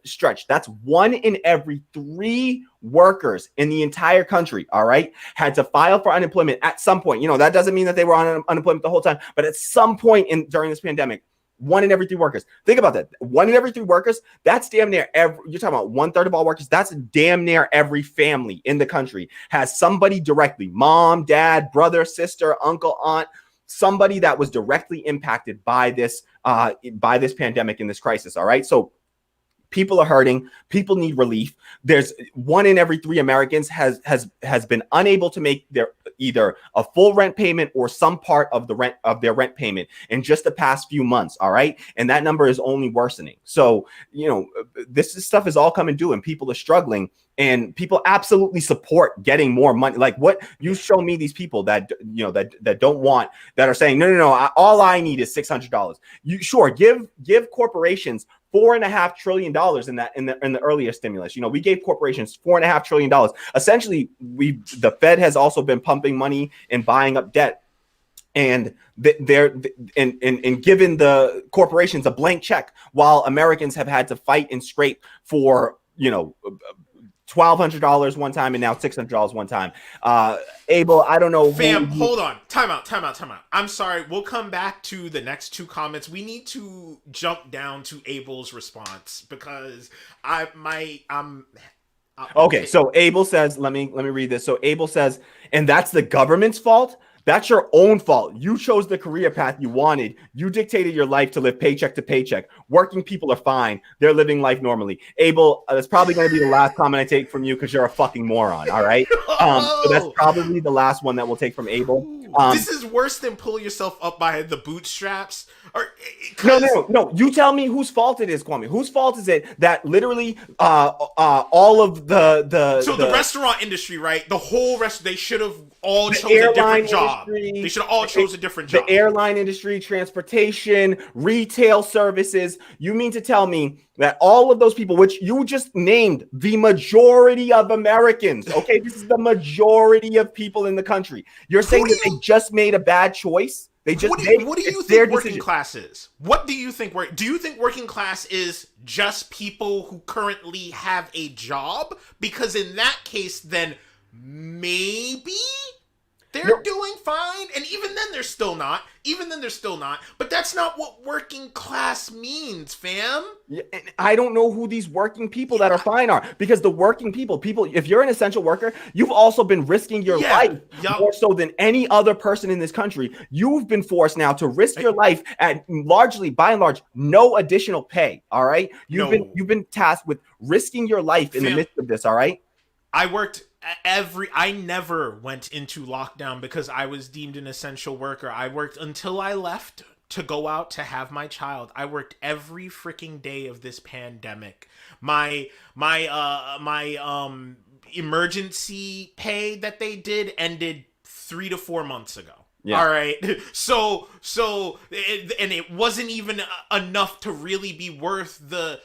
stretch, that's 1 in every 3 workers in the entire country. All right, had to file for unemployment at some point. That doesn't mean that they were on unemployment the whole time, but at some point during this pandemic. 1 in every 3 workers. Think about that. 1 in every 3 workers. That's damn near you're talking about 1/3 of all workers. That's damn near every family in the country has somebody directly, mom, dad, brother, sister, uncle, aunt, somebody that was directly impacted by this pandemic and this crisis. All right. So people are hurting. People need relief. There's 1 in every 3 Americans has been unable to make their either a full rent payment or some part of their rent payment in just the past few months. All right, and that number is only worsening. So this stuff is all coming due, and people are struggling. And people absolutely support getting more money. Like what you show me, these people that that don't want, that are saying no, all I need is $600. You sure give corporations $4.5 trillion in the earlier stimulus. We gave corporations $4.5 trillion. Essentially, the Fed has also been pumping money and buying up debt. And they're giving the corporations a blank check, while Americans have had to fight and scrape for $1,200 one time and now $600 one time. Abel, I don't know. Fam, hold on. Time out. I'm sorry. We'll come back to the next 2 comments. We need to jump down to Abel's response because Okay, so Abel says, let me read this. So Abel says, and that's the government's fault? That's your own fault. You chose the career path you wanted. You dictated your life to live paycheck to paycheck. Working people are fine. They're living life normally. Abel, that's probably going to be the last comment I take from you because you're a fucking moron, all right? So that's probably the last one that we'll take from Abel. This is worse than pull yourself up by the bootstraps. No. You tell me whose fault it is, Kwame. Whose fault is it that literally all of the restaurant industry, right? The whole rest, they should have all chose a different job. They should have all chose a different job. The airline industry, transportation, retail services. You mean to tell me that all of those people, which you just named the majority of Americans, okay, this is the majority of people in the country. You're saying that they just made a bad choice? What do you think working class is? What do you think? Do you think working class is just people who currently have a job? Because in that case, then maybe they're doing fine. And even then, they're still not. But that's not what working class means, fam. Yeah, and I don't know who these working people that are fine are, because the working people, if you're an essential worker, you've also been risking your life more so than any other person in this country. You've been forced now to risk your life at by and large, no additional pay. All right. You've been tasked with risking your life in the midst of this. All right. I never went into lockdown because I was deemed an essential worker. I worked until I left to go out to have my child. I worked every freaking day of this pandemic. My emergency pay that they did ended 3 to 4 months ago. Yeah. All right. So it wasn't even enough to really be worth the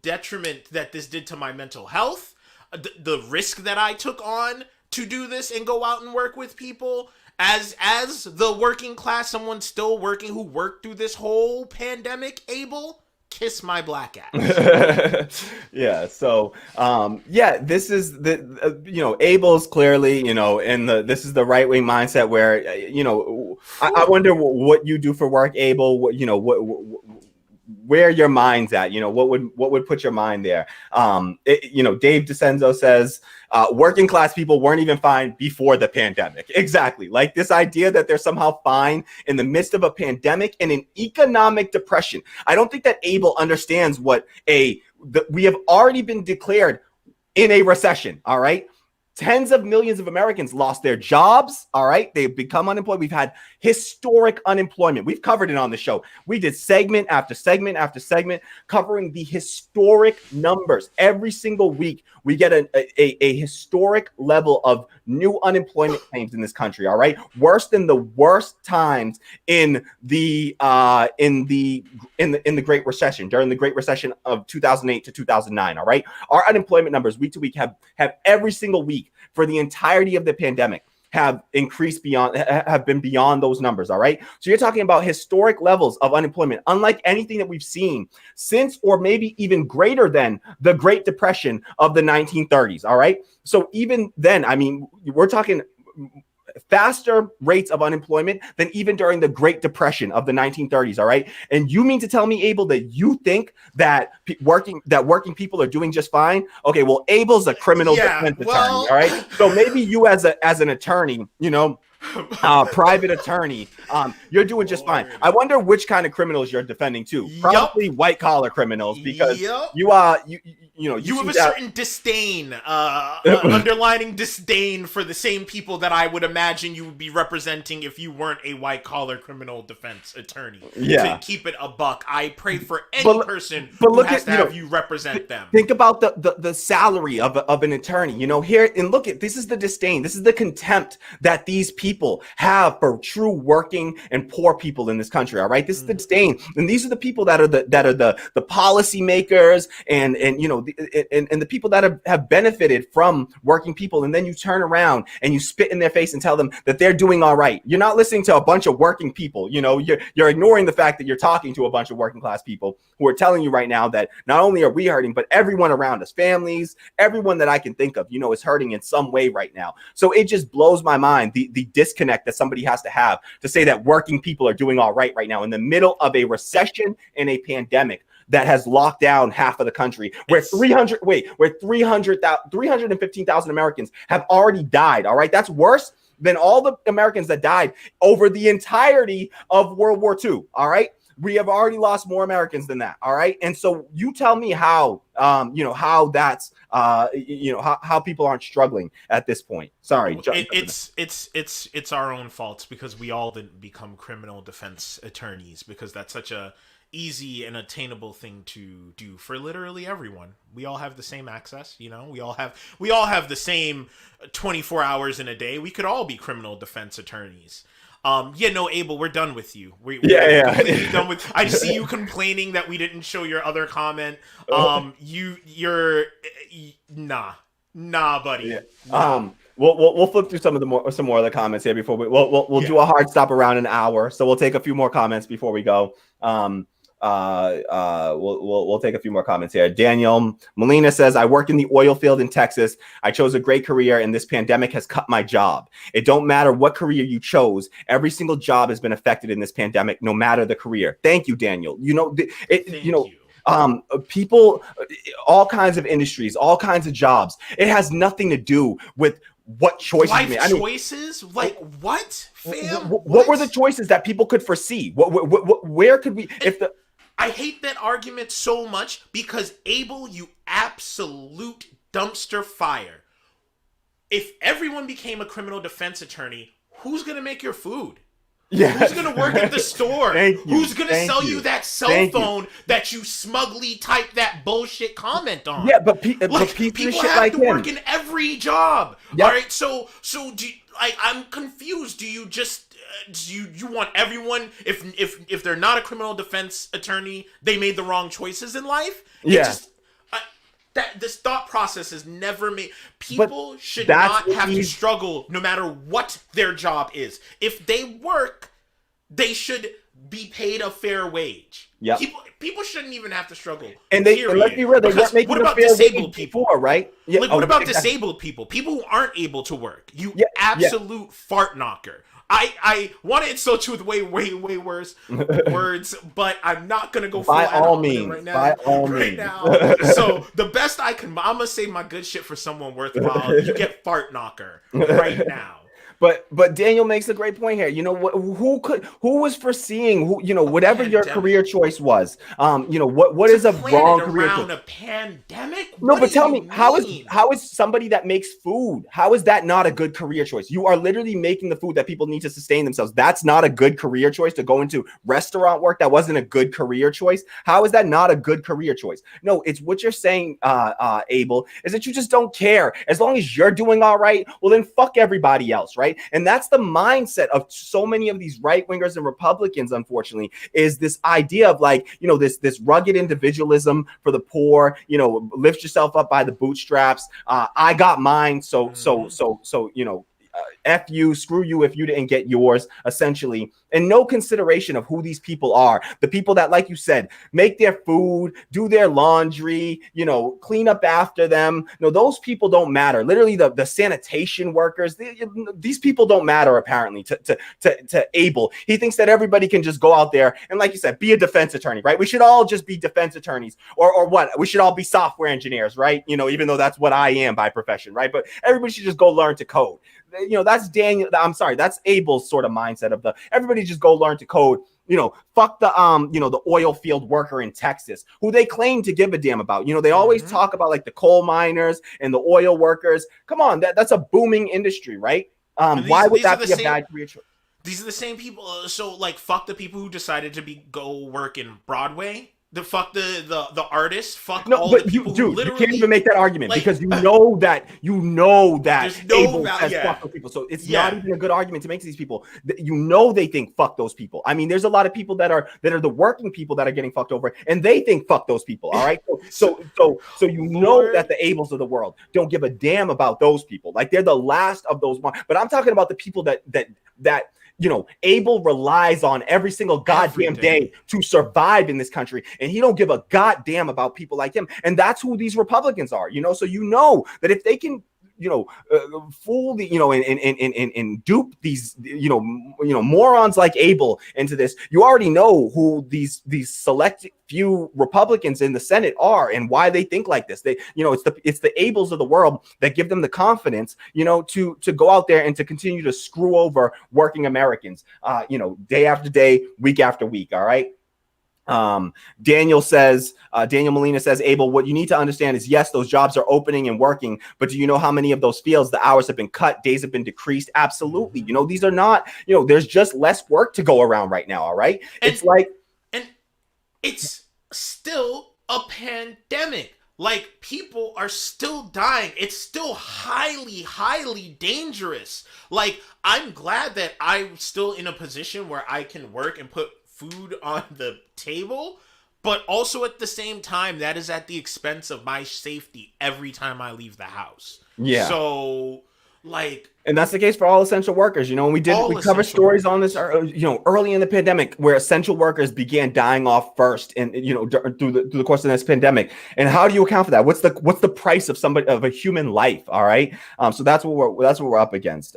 detriment that this did to my mental health. The risk that I took on to do this and go out and work with people as the working class, someone still working who worked through this whole pandemic, Abel, kiss my black ass. Yeah. So, this is Abel's clearly, this is the right wing mindset where, I wonder what you do for work, Abel, where your mind's at, what would put your mind there? Dave DeCenzo says working class people weren't even fine before the pandemic. Exactly. Like this idea that they're somehow fine in the midst of a pandemic and an economic depression. I don't think that Abel understands what we have already been declared in a recession. All right. Tens of millions of Americans lost their jobs. All right. They've become unemployed. We've had historic unemployment. We've covered it on the show. We did segment after segment after segment covering the historic numbers. Every single week, we get a historic level of new unemployment claims in this country. All right. Worse than the worst times in the Great Recession, during the Great Recession of 2008 to 2009. All right. Our unemployment numbers week to week have every single week for the entirety of the pandemic have been beyond those numbers. All right. So you're talking about historic levels of unemployment, unlike anything that we've seen since, or maybe even greater than the Great Depression of the 1930s. All right. So even then, I mean, we're talking faster rates of unemployment than even during the Great Depression of the 1930s. All right. And you mean to tell me, Abel, that you think that working people are doing just fine? Okay. Well, Abel's a criminal defense attorney. All right. So maybe you as an attorney, private attorney, you're doing just fine. I wonder which kind of criminals you're defending too. Probably white collar criminals, because you have a certain disdain, underlining disdain for the same people that I would imagine you would be representing if you weren't a white collar criminal defense attorney. To keep it a buck, I pray for any person who has to have you represent them. Think about the salary of an attorney. Here, and look at this is the disdain. This is the contempt that these people have for true working and poor people in this country. All right, this is the disdain, and these are the people that are the policy makers and the people that have benefited from working people. And then you turn around and you spit in their face and tell them that they're doing all right. You're not listening to a bunch of working people. You're ignoring the fact that you're talking to a bunch of working class people who are telling you right now that not only are we hurting, but everyone around us, families, everyone that I can think of, is hurting in some way right now. So it just blows my mind, the disconnect that somebody has to have to say that working people are doing all right now in the middle of a recession and a pandemic that has locked down half of the country, where 315,000 Americans have already died. All right. That's worse than all the Americans that died over the entirety of World War II. All right. We have already lost more Americans than that. All right. And so you tell me how that's, how people aren't struggling at this point. Sorry. It's our own faults because we all didn't become criminal defense attorneys, because that's such a easy and attainable thing to do for literally everyone. We all have the same access. We all have the same 24 hours in a day. We could all be criminal defense attorneys. Abel, we're done with you. We're completely done with. I see you complaining that we didn't show your other comment. You're nah, buddy. Yeah. Nah. We'll flip through some more of the comments here before we'll do a hard stop around an hour. So we'll take a few more comments before we go. We'll take a few more comments here. Daniel Molina says, I work in the oil field in Texas. I chose a great career and this pandemic has cut my job. It don't matter what career you chose. Every single job has been affected in this pandemic, no matter the career. Thank you, Daniel. People, all kinds of industries, all kinds of jobs. It has nothing to do with what choices life you made. Choices? Like what? Fam? What were the choices that people could foresee? Where could we? I hate that argument so much because, Abel, you absolute dumpster fire. If everyone became a criminal defense attorney, who's going to make your food? Yeah. Who's going to work at the store? Who's going to sell you that cell phone that you smugly type that bullshit comment on? Yeah, but people have to work in every job. Yep. All right, so I'm confused. Do you just you want everyone, if they're not a criminal defense attorney, they made the wrong choices in life? This thought process has never made people should not have to struggle no matter what their job is. If they work, they should be paid a fair wage. Yeah, people shouldn't even have to struggle. And let's be real, they weren't making a fair wage before, right? Yeah. What about disabled people? People who aren't able to work. Absolute fart knocker. I want to insult you with way worse words, but I'm not gonna go by all means right now. So the best I'm gonna say my good shit for someone worthwhile. You get fart knocker right now. But Daniel makes a great point here. You know, who was foreseeing whatever your career choice was. What is a wrong career choice? Around a pandemic? No, What but do tell you me, how mean? is somebody that makes food? How is that not a good career choice? You are literally making the food that people need to sustain themselves. That's not a good career choice. To go into restaurant work, that wasn't a good career choice. How is that not a good career choice? No, it's what you're saying, Abel, is that you just don't care. As long as you're doing all right, well then fuck everybody else, right? And that's the mindset of so many of these right wingers and Republicans, unfortunately, is this idea of like, this rugged individualism for the poor, lift yourself up by the bootstraps. I got mine. So, F you, screw you if you didn't get yours, essentially, and no consideration of who these people are. The people that, like you said, make their food, do their laundry, clean up after them. No, those people don't matter. Literally, the sanitation workers, these people don't matter, apparently, to Abel. He thinks that everybody can just go out there and, like you said, be a defense attorney, right? We should all just be defense attorneys, or what? We should all be software engineers, right? Even though that's what I am by profession, right? But everybody should just go learn to code. That's Daniel. I'm sorry, that's Abel's sort of mindset of everybody just go learn to code. Fuck the oil field worker in Texas who they claim to give a damn about. They always talk about like the coal miners and the oil workers. Come on, that's a booming industry, right? Why would that be a bad career choice? These are the same people. So like, fuck the people who decided to go work in Broadway. Fuck the artists. Fuck all the people who literally. You can't even make that argument because you know that Abel says fuck those people. So it's not even a good argument to make to these people. They think fuck those people. I mean, there's a lot of people that are the working people that are getting fucked over, and they think fuck those people. All right. So that the Abels of the world don't give a damn about those people. Like they're the last of those. But I'm talking about the people that Abel relies on every single goddamn day to survive in this country, and he don't give a goddamn about people like him. And that's who these Republicans are, so that if they can fool the and dupe these morons like Abel into this, you already know who these select few Republicans in the Senate are and why they think like this. They it's the Abels of the world that give them the confidence to go out there and to continue to screw over working Americans day after day, week after week. All right. Daniel Molina says, Abel, what you need to understand is, yes, those jobs are opening and working, but do you know how many of those fields the hours have been cut, days have been decreased? Absolutely. These are not, there's just less work to go around right now. All right. And it's still a pandemic. Like, people are still dying. It's still highly, highly dangerous. Like, I'm glad that I'm still in a position where I can work and put food on the table, but also at the same time, that is at the expense of my safety every time I leave the house. Yeah. So, and that's the case for all essential workers. And we covered stories on this, early in the pandemic where essential workers began dying off first, and through the course of this pandemic. And how do you account for that? What's the price of a human life? All right. So that's what we're up against.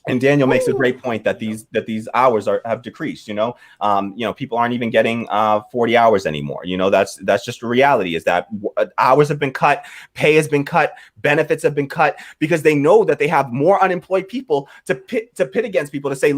And Daniel makes a great point that these hours have decreased. People aren't even getting 40 hours anymore. That's just a reality, is that hours have been cut, pay has been cut, benefits have been cut, because they know that they have more unemployed people to pit against people, to say,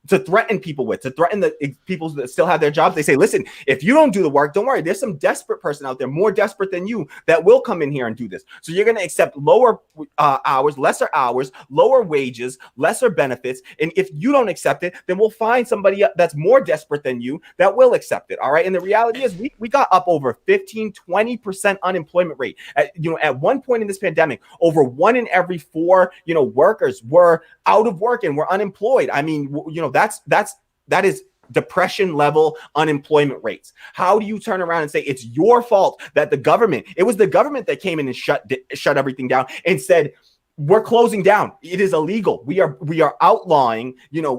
to threaten people with, to threaten the people that still have their jobs. They say, listen, if you don't do the work, don't worry, there's some desperate person out there, more desperate than you, that will come in here and do this. So you're going to accept lower hours, lesser hours, lower wages, lesser benefits. And if you don't accept it, then we'll find somebody that's more desperate than you that will accept it. All right. And the reality is we got up over 15-20% unemployment rate. At one point in this pandemic, over 1 in every 4, workers were out of work and were unemployed. I mean, that is depression level unemployment rates. How do you turn around and say it's your fault that it was the government that came in and shut everything down and said, we're closing down. It is illegal. We are outlawing,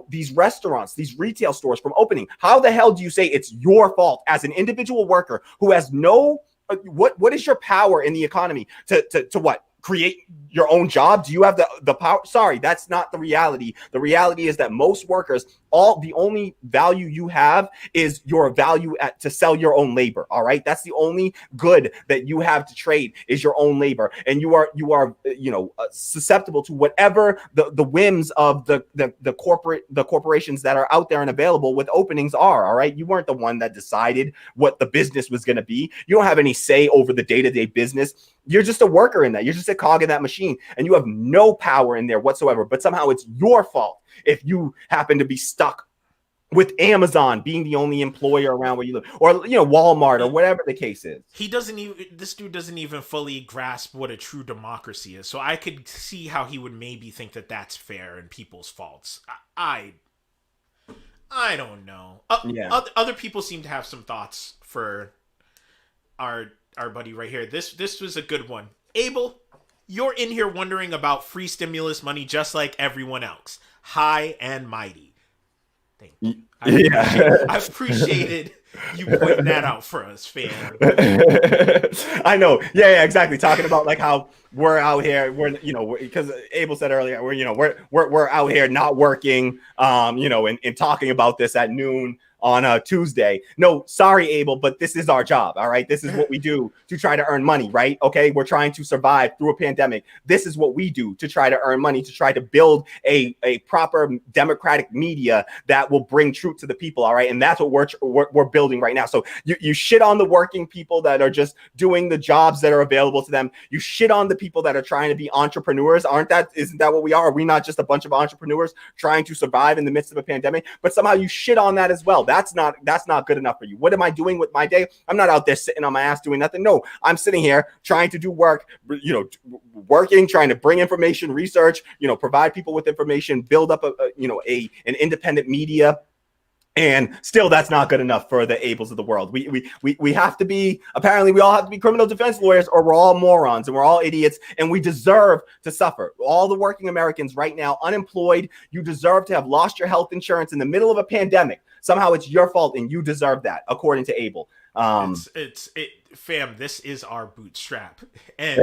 these restaurants, these retail stores from opening. How the hell do you say it's your fault as an individual worker who has what is your power in the economy to what? Create your own job? Do you have the power? Sorry, that's not the reality. The reality is that most workers the only value you have is your value to sell your own labor. All right. That's the only good that you have to trade is your own labor. And you are susceptible to whatever the whims of the corporations that are out there and available with openings are. All right. You weren't the one that decided what the business was going to be. You don't have any say over the day-to-day business. You're just a worker in that. You're just a cog in that machine, and you have no power in there whatsoever. But somehow it's your fault if you happen to be stuck with Amazon being the only employer around where you live, or Walmart, or whatever the case is. This dude doesn't even fully grasp what a true democracy is. So I could see how he would maybe think that that's fair and people's faults. I don't know. Other people seem to have some thoughts for our buddy right here. This was a good one. Abel, you're in here wondering about free stimulus money just like everyone else. High and mighty. Thank you. I appreciated you pointing that out for us, fam. I know. Yeah, exactly. Talking about like how we're out here, because Abel said earlier, we're out here not working, and talking about this at noon on a Tuesday. No, sorry, Abel, but this is our job. All right. This is what we do to try to earn money. Right. Okay. We're trying to survive through a pandemic. This is what we do to try to earn money, to try to build a proper democratic media that will bring truth to the people. All right. And that's what we're building right now. So you shit on the working people that are just doing the jobs that are available to them. You shit on the people that are trying to be entrepreneurs. Isn't that what we are? Are we not just a bunch of entrepreneurs trying to survive in the midst of a pandemic? But somehow you shit on that as well. That's not good enough for you. What am I doing with my day? I'm not out there sitting on my ass doing nothing. No, I'm sitting here trying to do work, working, trying to bring information, research, provide people with information, build up an independent media. And still, that's not good enough for the Abels of the world. We have to be, apparently we all have to be criminal defense lawyers, or we're all morons and we're all idiots, and we deserve to suffer. All the working Americans right now, unemployed, you deserve to have lost your health insurance in the middle of a pandemic. Somehow it's your fault and you deserve that, according to Abel. Fam, this is our bootstrap, and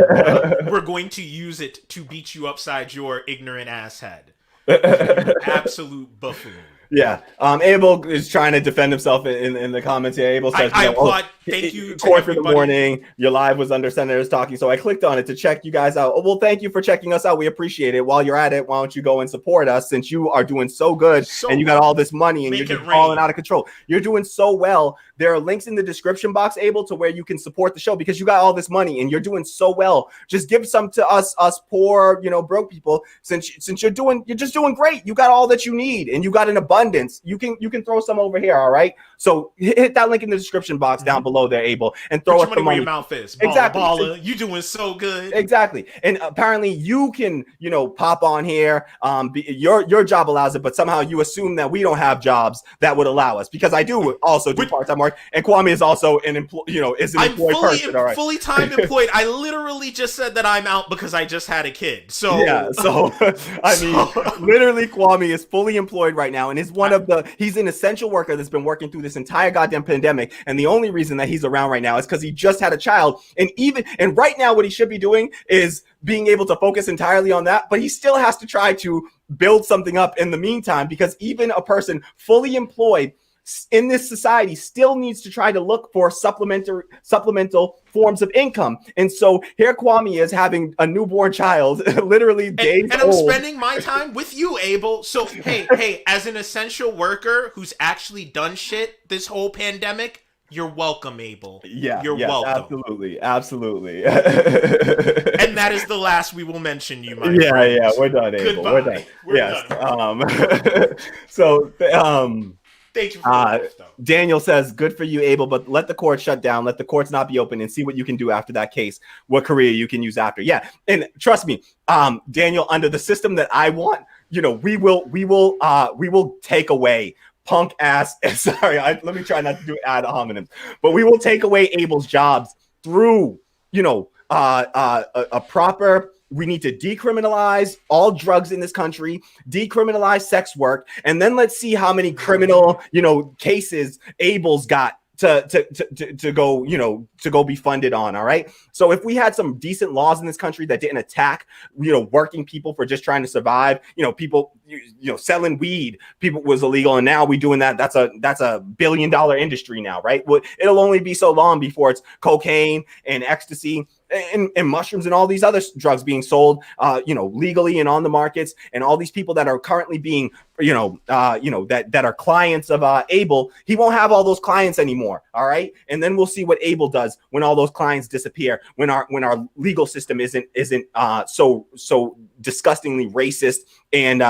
we're going to use it to beat you upside your ignorant ass head. Absolute buffoon. Yeah. Abel is trying to defend himself in the comments here. Abel says, I applaud. Thank you to court for the everybody. morning. Your live was under Senators Talking. So I clicked on it to check you guys out. Oh, well, thank you for checking us out. We appreciate it. While you're at it, why don't you go and support us, since you are doing so good and you got all this money and you're just falling out of control. You're doing so well. There are links in the description box, Abel, to where you can support the show, because you got all this money and you're doing so well. Just give some to us poor, broke people, since you're just doing great. You got all that you need and you got an abundance. You can throw some over here. All right. So hit that link in the description box down below there, Abel, and throw us the money where your mouth is. Exactly. Baller. You doing so good. Exactly. And apparently you can, pop on here. Your job allows it, but somehow you assume that we don't have jobs that would allow us, because I do also do part-time work, and Kwame is also an employed person. All right. Fully time employed. I literally just said that I'm out because I just had a kid. So yeah. So I mean, literally, Kwame is fully employed right now, and is he's an essential worker that's been working through this entire goddamn pandemic. And the only reason that he's around right now is because he just had a child. And right now, what he should be doing is being able to focus entirely on that. But he still has to try to build something up in the meantime, because even a person fully employed in this society still needs to try to look for supplemental forms of income. And so here Kwame is having a newborn child, literally days old. And I'm spending my time with you, Abel. So, hey, as an essential worker who's actually done shit this whole pandemic, you're welcome, Abel. Yeah, you're welcome. Absolutely. And that is the last we will mention you, my friend. Yeah, we're done, Abel. Goodbye. We're done. We're done. So, thank you for that, though. Daniel says, good for you, Abel, but let the court shut down. Let the courts not be open, and see what you can do after that case, what career you can use after. Yeah. And trust me, Daniel, under the system that I want, we will take away punk ass. Sorry, let me try not to do ad hominem, but we will take away Abel's jobs through, a proper. We need to decriminalize all drugs in this country, decriminalize sex work, and then let's see how many criminal, cases Abel's got to go, to go be funded on. All right. So if we had some decent laws in this country that didn't attack, working people for just trying to survive, people, selling weed, people was illegal. And now we doing that. That's a $1 billion industry now, right? Well, it'll only be so long before it's cocaine and ecstasy and mushrooms and all these other drugs being sold, legally and on the markets, and all these people that are currently being, that are clients of Able. He won't have all those clients anymore. All right, and then we'll see what Able does when all those clients disappear, when our legal system isn't so disgustingly racist and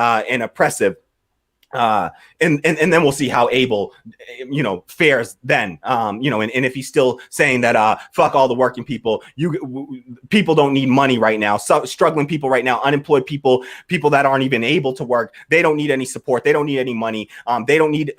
oppressive. And then we'll see how Able, fares then, and if he's still saying that, fuck all the working people, people don't need money right now. So struggling people right now, unemployed people that aren't even able to work. They don't need any support. They don't need any money. They don't need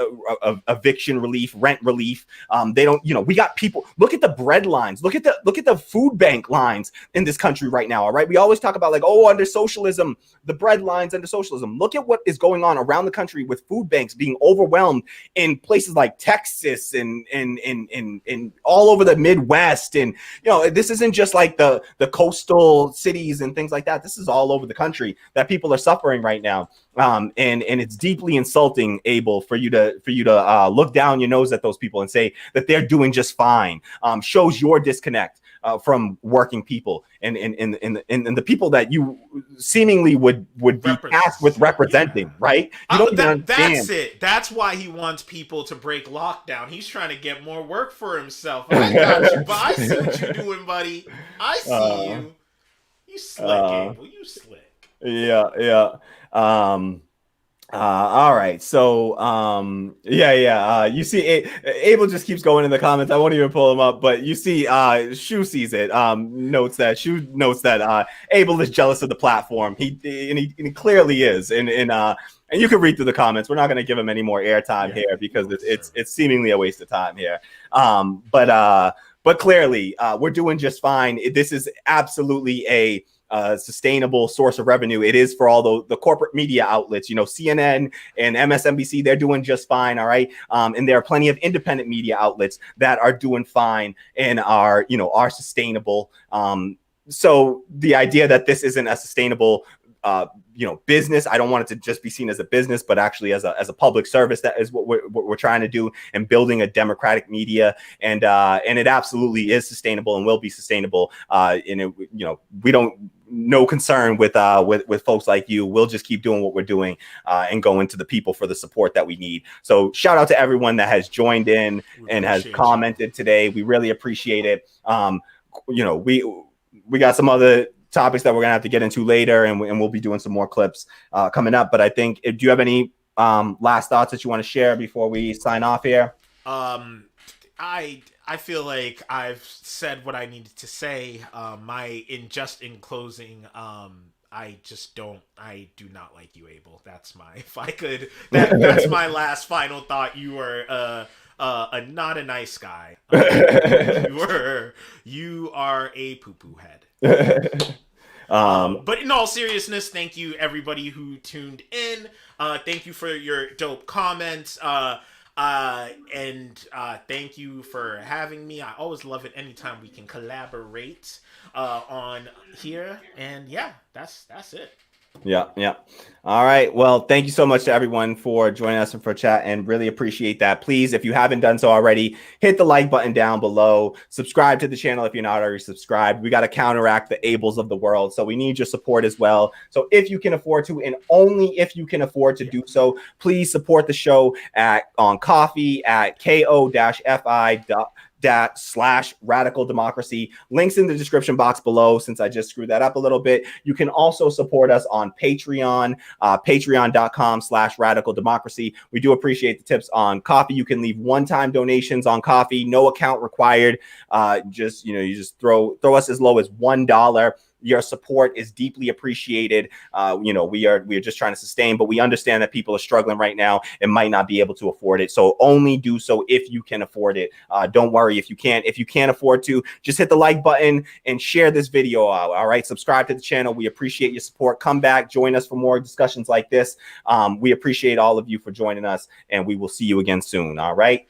eviction relief, rent relief. They don't, we got people, look at the bread lines, look at the food bank lines in this country right now. All right. We always talk about under socialism, the bread lines under socialism. Look at what is going on around the country with food banks being overwhelmed in places like Texas and all over the Midwest. And, this isn't just like the coastal cities and things like that. This is all over the country that people are suffering right now. And it's deeply insulting, Able, for you to look down your nose at those people and say that they're doing just fine. Shows your disconnect from working people and the people that you seemingly would be tasked with representing, right? You don't even understand. That's it. That's why he wants people to break lockdown. He's trying to get more work for himself. I got you, but I see what you're doing, buddy. I see you. You slick, Able. You slick. Yeah. All right. So, you see, Able just keeps going in the comments. I won't even pull him up, but you see, Shu sees it. Notes that Able is jealous of the platform. He clearly is, and you can read through the comments. We're not going to give him any more airtime here because it's seemingly a waste of time here. But clearly, we're doing just fine. This is absolutely a sustainable source of revenue. It is for all the corporate media outlets, CNN and MSNBC, they're doing just fine. All right. And there are plenty of independent media outlets that are doing fine and are sustainable. So the idea that this isn't a sustainable business, I don't want it to just be seen as a business, but actually as a public service. That is what we're trying to do, and building a democratic media, and it absolutely is sustainable and will be sustainable. We don't. No concern with folks like you. We'll just keep doing what we're doing and going to the people for the support that we need. So shout out to everyone that has joined in and has commented today. We really appreciate it. We got some other topics that we're gonna have to get into later, and we'll be doing some more clips coming up. But I think, do you have any last thoughts that you want to share before we sign off here? I feel like I've said what I needed to say. In closing, I do not like you, Able. That's my last final thought. You are not a nice guy. You are a poo-poo head. But in all seriousness, thank you everybody who tuned in. Thank you for your dope comments. And thank you for having me. I always love it anytime we can collaborate on here. And yeah, that's it. Yeah. All right. Well, thank you so much to everyone for joining us and for chat, and really appreciate that. Please, if you haven't done so already, hit the like button down below. Subscribe to the channel if you're not already subscribed. We got to counteract the Ables of the world, so we need your support as well. So if you can afford to, and only if you can afford to do so, please support the show on Coffee at ko-fi.com/radical democracy. Links in the description box below, since I just screwed that up a little bit. You can also support us on Patreon, patreon.com/radical democracy. We do appreciate the tips on Coffee. You can leave one-time donations on Coffee, no account required. You just throw us as low as $1. Your support is deeply appreciated. We are just trying to sustain, but we understand that people are struggling right now and might not be able to afford it. So only do so if you can afford it. Don't worry if you can't. If you can't afford to, just hit the like button and share this video out. All right. Subscribe to the channel. We appreciate your support. Come back, join us for more discussions like this. We appreciate all of you for joining us, and we will see you again soon. All right.